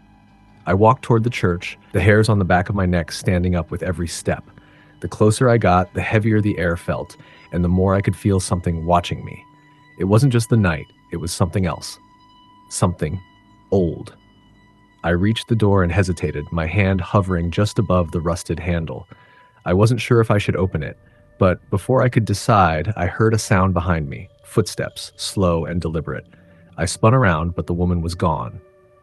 I walked toward the church, the hairs on the back of my neck standing up with every step. The closer I got, the heavier the air felt, and the more I could feel something watching me. It wasn't just the night, it was something else. Something old. I reached the door and hesitated, my hand hovering just above the rusted handle. I wasn't sure if I should open it, but before I could decide, I heard a sound behind me, footsteps, slow and deliberate. I spun around, but the woman was gone.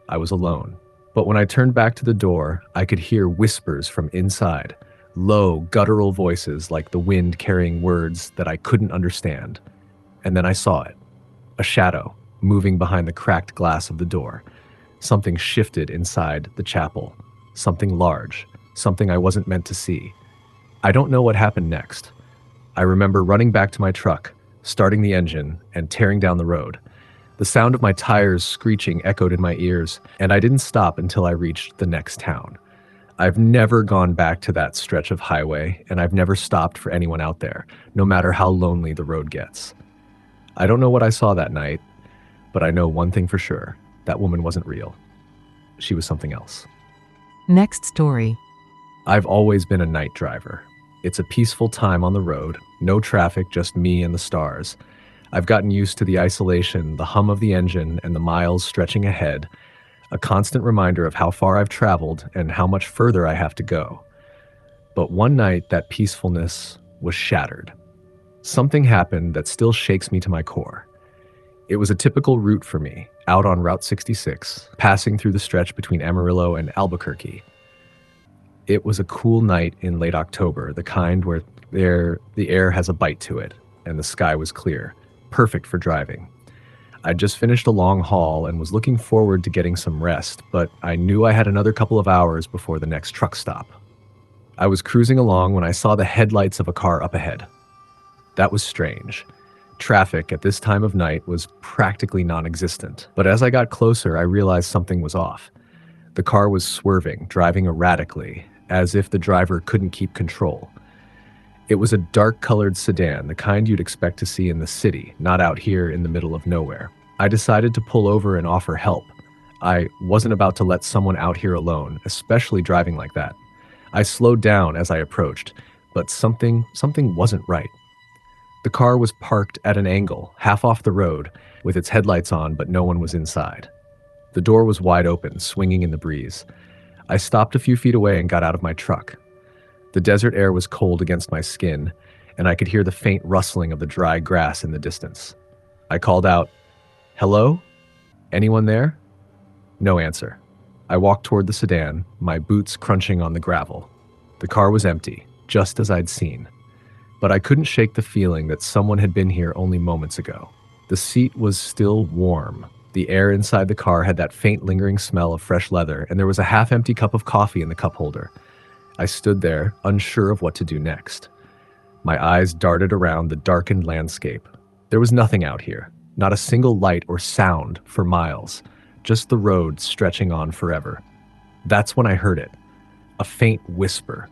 I was alone. But when I turned back to the door, I could hear whispers from inside, low, guttural voices like the wind carrying words that I couldn't understand. And then I saw it, a shadow moving behind the cracked glass of the door. Something shifted inside the chapel, something large, something I wasn't meant to see. I don't know what happened next. I remember running back to my truck, starting the engine, and tearing down the road. The sound of my tires screeching echoed in my ears, and I didn't stop until I reached the next town. I've never gone back to that stretch of highway, and I've never stopped for anyone out there, no matter how lonely the road gets. I don't know what I saw that night, but I know one thing for sure. That woman wasn't real. She was something else. Next story. I've always been a night driver. It's a peaceful time on the road, no traffic, just me and the stars. I've gotten used to the isolation, the hum of the engine, and the miles stretching ahead, a constant reminder of how far I've traveled and how much further I have to go. But one night, that peacefulness was shattered. Something happened that still shakes me to my core. It was a typical route for me, out on Route 66, passing through the stretch between Amarillo and Albuquerque. It was a cool night in late October, the kind where the air has a bite to it, and the sky was clear, perfect for driving. I'd just finished a long haul and was looking forward to getting some rest, but I knew I had another couple of hours before the next truck stop. I was cruising along when I saw the headlights of a car up ahead. That was strange. Traffic at this time of night was practically non-existent, but as I got closer, I realized something was off. The car was swerving, driving erratically, as if the driver couldn't keep control. It was a dark-colored sedan, the kind you'd expect to see in the city, not out here in the middle of nowhere. I decided to pull over and offer help. I wasn't about to let someone out here alone, especially driving like that. I slowed down as I approached, but something wasn't right. The car was parked at an angle, half off the road, with its headlights on, but no one was inside. The door was wide open, swinging in the breeze. I stopped a few feet away and got out of my truck. The desert air was cold against my skin, and I could hear the faint rustling of the dry grass in the distance. I called out, "Hello? Anyone there?" No answer. I walked toward the sedan, my boots crunching on the gravel. The car was empty, just as I'd seen. But I couldn't shake the feeling that someone had been here only moments ago. The seat was still warm. The air inside the car had that faint lingering smell of fresh leather, and there was a half-empty cup of coffee in the cup holder. I stood there, unsure of what to do next. My eyes darted around the darkened landscape. There was nothing out here, not a single light or sound for miles, just the road stretching on forever. That's when I heard it, a faint whisper,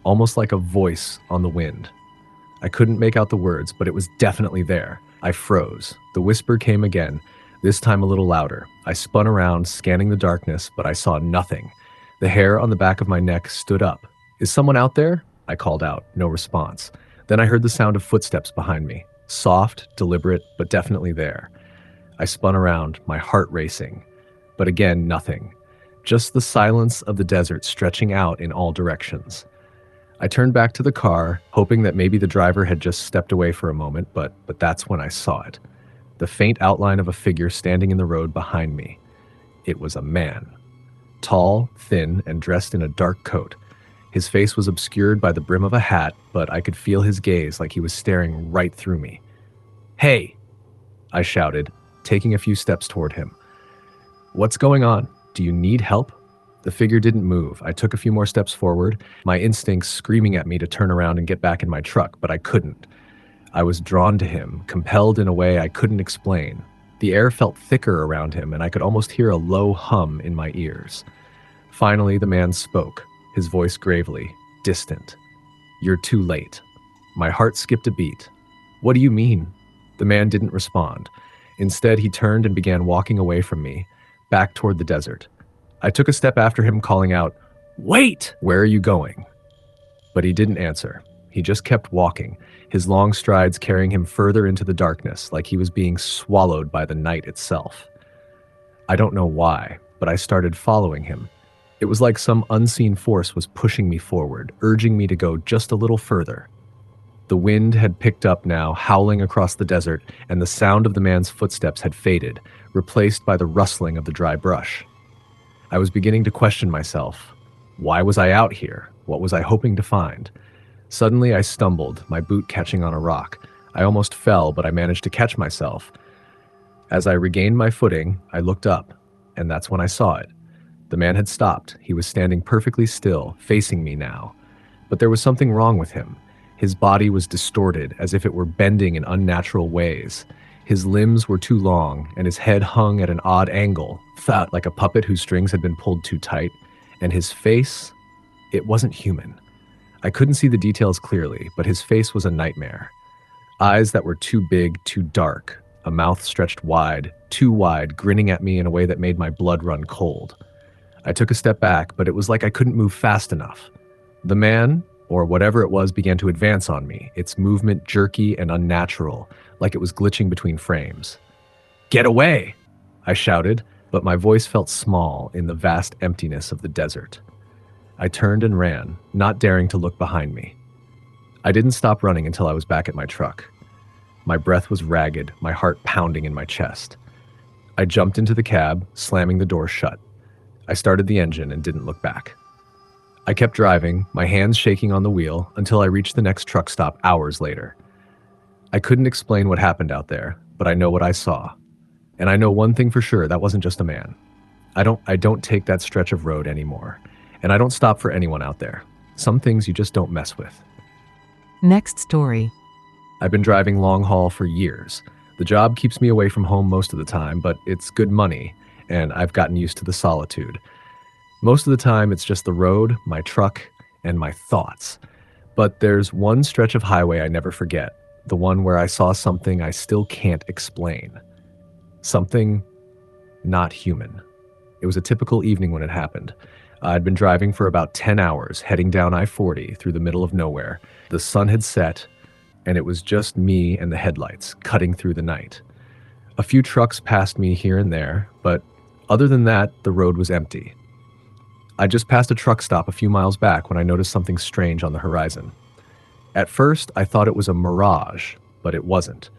almost like a voice on the wind. I couldn't make out the words, but it was definitely there. I froze. The whisper came again, this time a little louder. I spun around, scanning the darkness, but I saw nothing. The hair on the back of my neck stood up. "Is someone out there?" I called out, no response. Then I heard the sound of footsteps behind me. Soft, deliberate, but definitely there. I spun around, my heart racing. But again, nothing. Just the silence of the desert stretching out in all directions. I turned back to the car, hoping that maybe the driver had just stepped away for a moment, but that's when I saw it. The faint outline of a figure standing in the road behind me. It was a man. Tall, thin, and dressed in a dark coat. His face was obscured by the brim of a hat, but I could feel his gaze like he was staring right through me. "Hey!" I shouted, taking a few steps toward him. "What's going on? Do you need help?" The figure didn't move. I took a few more steps forward, my instincts screaming at me to turn around and get back in my truck, but I couldn't. I was drawn to him, compelled in a way I couldn't explain. The air felt thicker around him, and I could almost hear a low hum in my ears. Finally, the man spoke, his voice gravely, distant. "You're too late." My heart skipped a beat. "What do you mean?" The man didn't respond. Instead, he turned and began walking away from me, back toward the desert. I took a step after him, calling out, "Wait! Where are you going?" But he didn't answer. He just kept walking, his long strides carrying him further into the darkness, like he was being swallowed by the night itself. I don't know why, but I started following him. It was like some unseen force was pushing me forward, urging me to go just a little further. The wind had picked up now, howling across the desert, and the sound of the man's footsteps had faded, replaced by the rustling of the dry brush. I was beginning to question myself. Why was I out here? What was I hoping to find? Suddenly I stumbled, my boot catching on a rock. I almost fell, but I managed to catch myself. As I regained my footing, I looked up, and that's when I saw it. The man had stopped. He was standing perfectly still, facing me now. But there was something wrong with him. His body was distorted, as if it were bending in unnatural ways. His limbs were too long, and his head hung at an odd angle, fat like a puppet whose strings had been pulled too tight, and his face, it wasn't human. I couldn't see the details clearly, but his face was a nightmare. Eyes that were too big, too dark, a mouth stretched wide, too wide, grinning at me in a way that made my blood run cold. I took a step back, but it was like I couldn't move fast enough. The man, or whatever it was, began to advance on me, its movement jerky and unnatural, like it was glitching between frames. "Get away!" I shouted, but my voice felt small in the vast emptiness of the desert. I turned and ran, not daring to look behind me. I didn't stop running until I was back at my truck. My breath was ragged, my heart pounding in my chest. I jumped into the cab, slamming the door shut. I started the engine and didn't look back. I kept driving, my hands shaking on the wheel, until I reached the next truck stop hours later. I couldn't explain what happened out there, but I know what I saw. And I know one thing for sure, that wasn't just a man. I don't take that stretch of road anymore. And I don't stop for anyone out there. Some things you just don't mess with. Next story. I've been driving long haul for years. The job keeps me away from home most of the time, but it's good money, and I've gotten used to the solitude. Most of the time, it's just the road, my truck, and my thoughts. But there's one stretch of highway I never forget, the one where I saw something I still can't explain. Something not human. It was a typical evening when it happened. I'd been driving for about 10 hours, heading down I-40 through the middle of nowhere. The sun had set, and it was just me and the headlights, cutting through the night. A few trucks passed me here and there, but other than that, the road was empty. I just passed a truck stop a few miles back when I noticed something strange on the horizon. At first, I thought it was a mirage, but it wasn't.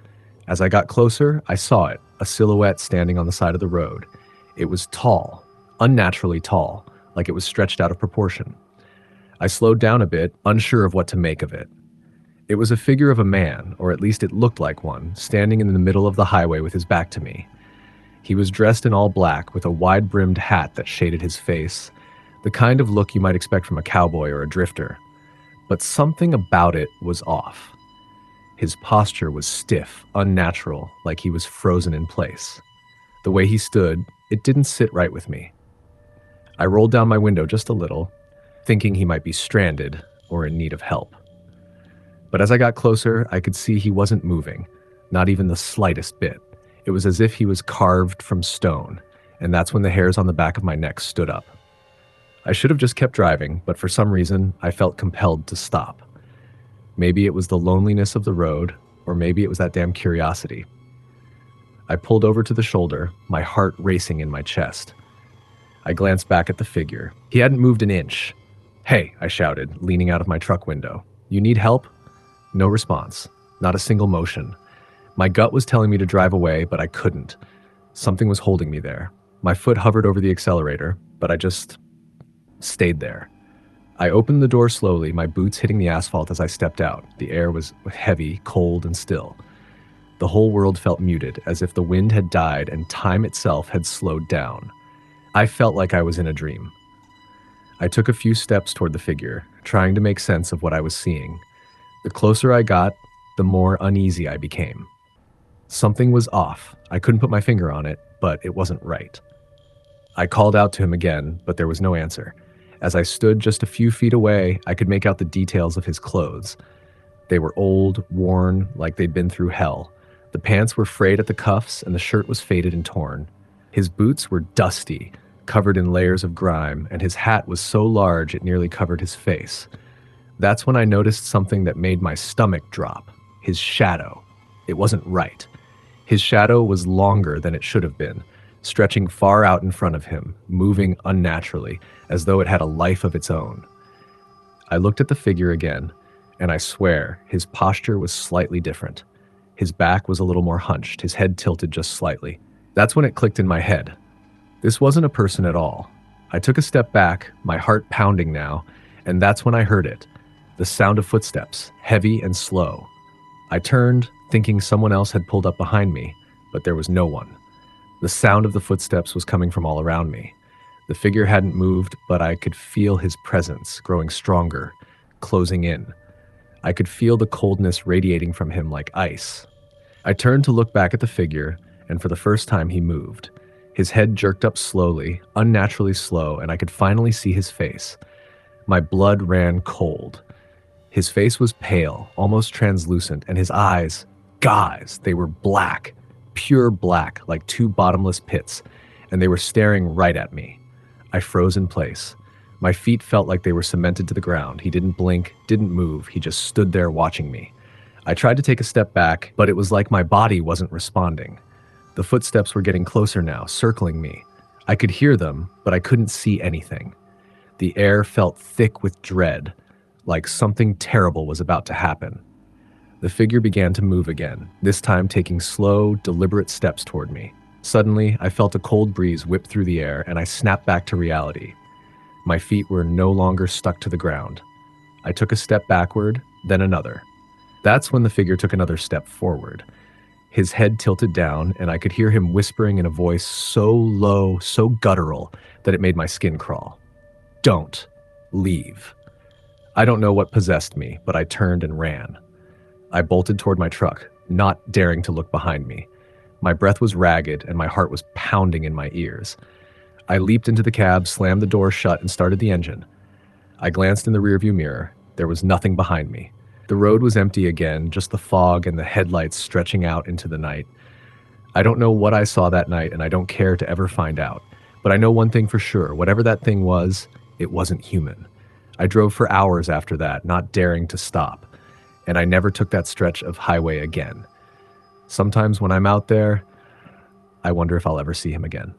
As I got closer, I saw it, a silhouette standing on the side of the road. It was tall, unnaturally tall, like it was stretched out of proportion. I slowed down a bit, unsure of what to make of it. It was a figure of a man, or at least it looked like one, standing in the middle of the highway with his back to me. He was dressed in all black with a wide-brimmed hat that shaded his face, the kind of look you might expect from a cowboy or a drifter. But something about it was off. His posture was stiff, unnatural, like he was frozen in place. The way he stood, it didn't sit right with me. I rolled down my window just a little, thinking he might be stranded or in need of help. But as I got closer, I could see he wasn't moving, not even the slightest bit. It was as if he was carved from stone, and that's when the hairs on the back of my neck stood up. I should have just kept driving, but for some reason, I felt compelled to stop. Maybe it was the loneliness of the road, or maybe it was that damn curiosity. I pulled over to the shoulder, my heart racing in my chest. I glanced back at the figure. He hadn't moved an inch. "Hey," I shouted, leaning out of my truck window. "You need help?" No response. Not a single motion. My gut was telling me to drive away, but I couldn't. Something was holding me there. My foot hovered over the accelerator, but I just stayed there. I opened the door slowly, my boots hitting the asphalt as I stepped out. The air was heavy, cold, and still. The whole world felt muted, as if the wind had died and time itself had slowed down. I felt like I was in a dream. I took a few steps toward the figure, trying to make sense of what I was seeing. The closer I got, the more uneasy I became. Something was off. I couldn't put my finger on it, but it wasn't right. I called out to him again, but there was no answer. As I stood just a few feet away, I could make out the details of his clothes. They were old, worn, like they'd been through hell. The pants were frayed at the cuffs, and the shirt was faded and torn. His boots were dusty, covered in layers of grime, and his hat was so large it nearly covered his face. That's when I noticed something that made my stomach drop. His shadow. It wasn't right. His shadow was longer than it should have been, stretching far out in front of him, moving unnaturally, as though it had a life of its own. I looked at the figure again, and I swear his posture was slightly different. His back was a little more hunched, his head tilted just slightly. That's when it clicked in my head. This wasn't a person at all. I took a step back, my heart pounding now, and that's when I heard it. The sound of footsteps, heavy and slow. I turned, thinking someone else had pulled up behind me, but there was no one. The sound of the footsteps was coming from all around me. The figure hadn't moved, but I could feel his presence growing stronger, closing in. I could feel the coldness radiating from him like ice. I turned to look back at the figure, and for the first time he moved. His head jerked up slowly, unnaturally slow, and I could finally see his face. My blood ran cold. His face was pale, almost translucent, and his eyes, guys, they were black, pure black, like two bottomless pits, and they were staring right at me. I froze in place. My feet felt like they were cemented to the ground. He didn't blink, didn't move, he just stood there watching me. I tried to take a step back, but it was like my body wasn't responding. The footsteps were getting closer now, circling me. I could hear them, but I couldn't see anything. The air felt thick with dread, like something terrible was about to happen. The figure began to move again, this time taking slow, deliberate steps toward me. Suddenly, I felt a cold breeze whip through the air, and I snapped back to reality. My feet were no longer stuck to the ground. I took a step backward, then another. That's when the figure took another step forward. His head tilted down, and I could hear him whispering in a voice so low, so guttural, that it made my skin crawl. Don't leave. I don't know what possessed me, but I turned and ran. I bolted toward my truck, not daring to look behind me. My breath was ragged, and my heart was pounding in my ears. I leaped into the cab, slammed the door shut, and started the engine. I glanced in the rearview mirror. There was nothing behind me. The road was empty again, just the fog and the headlights stretching out into the night. I don't know what I saw that night, and I don't care to ever find out. But I know one thing for sure. Whatever that thing was, it wasn't human. I drove for hours after that, not daring to stop. And I never took that stretch of highway again. Sometimes when I'm out there, I wonder if I'll ever see him again.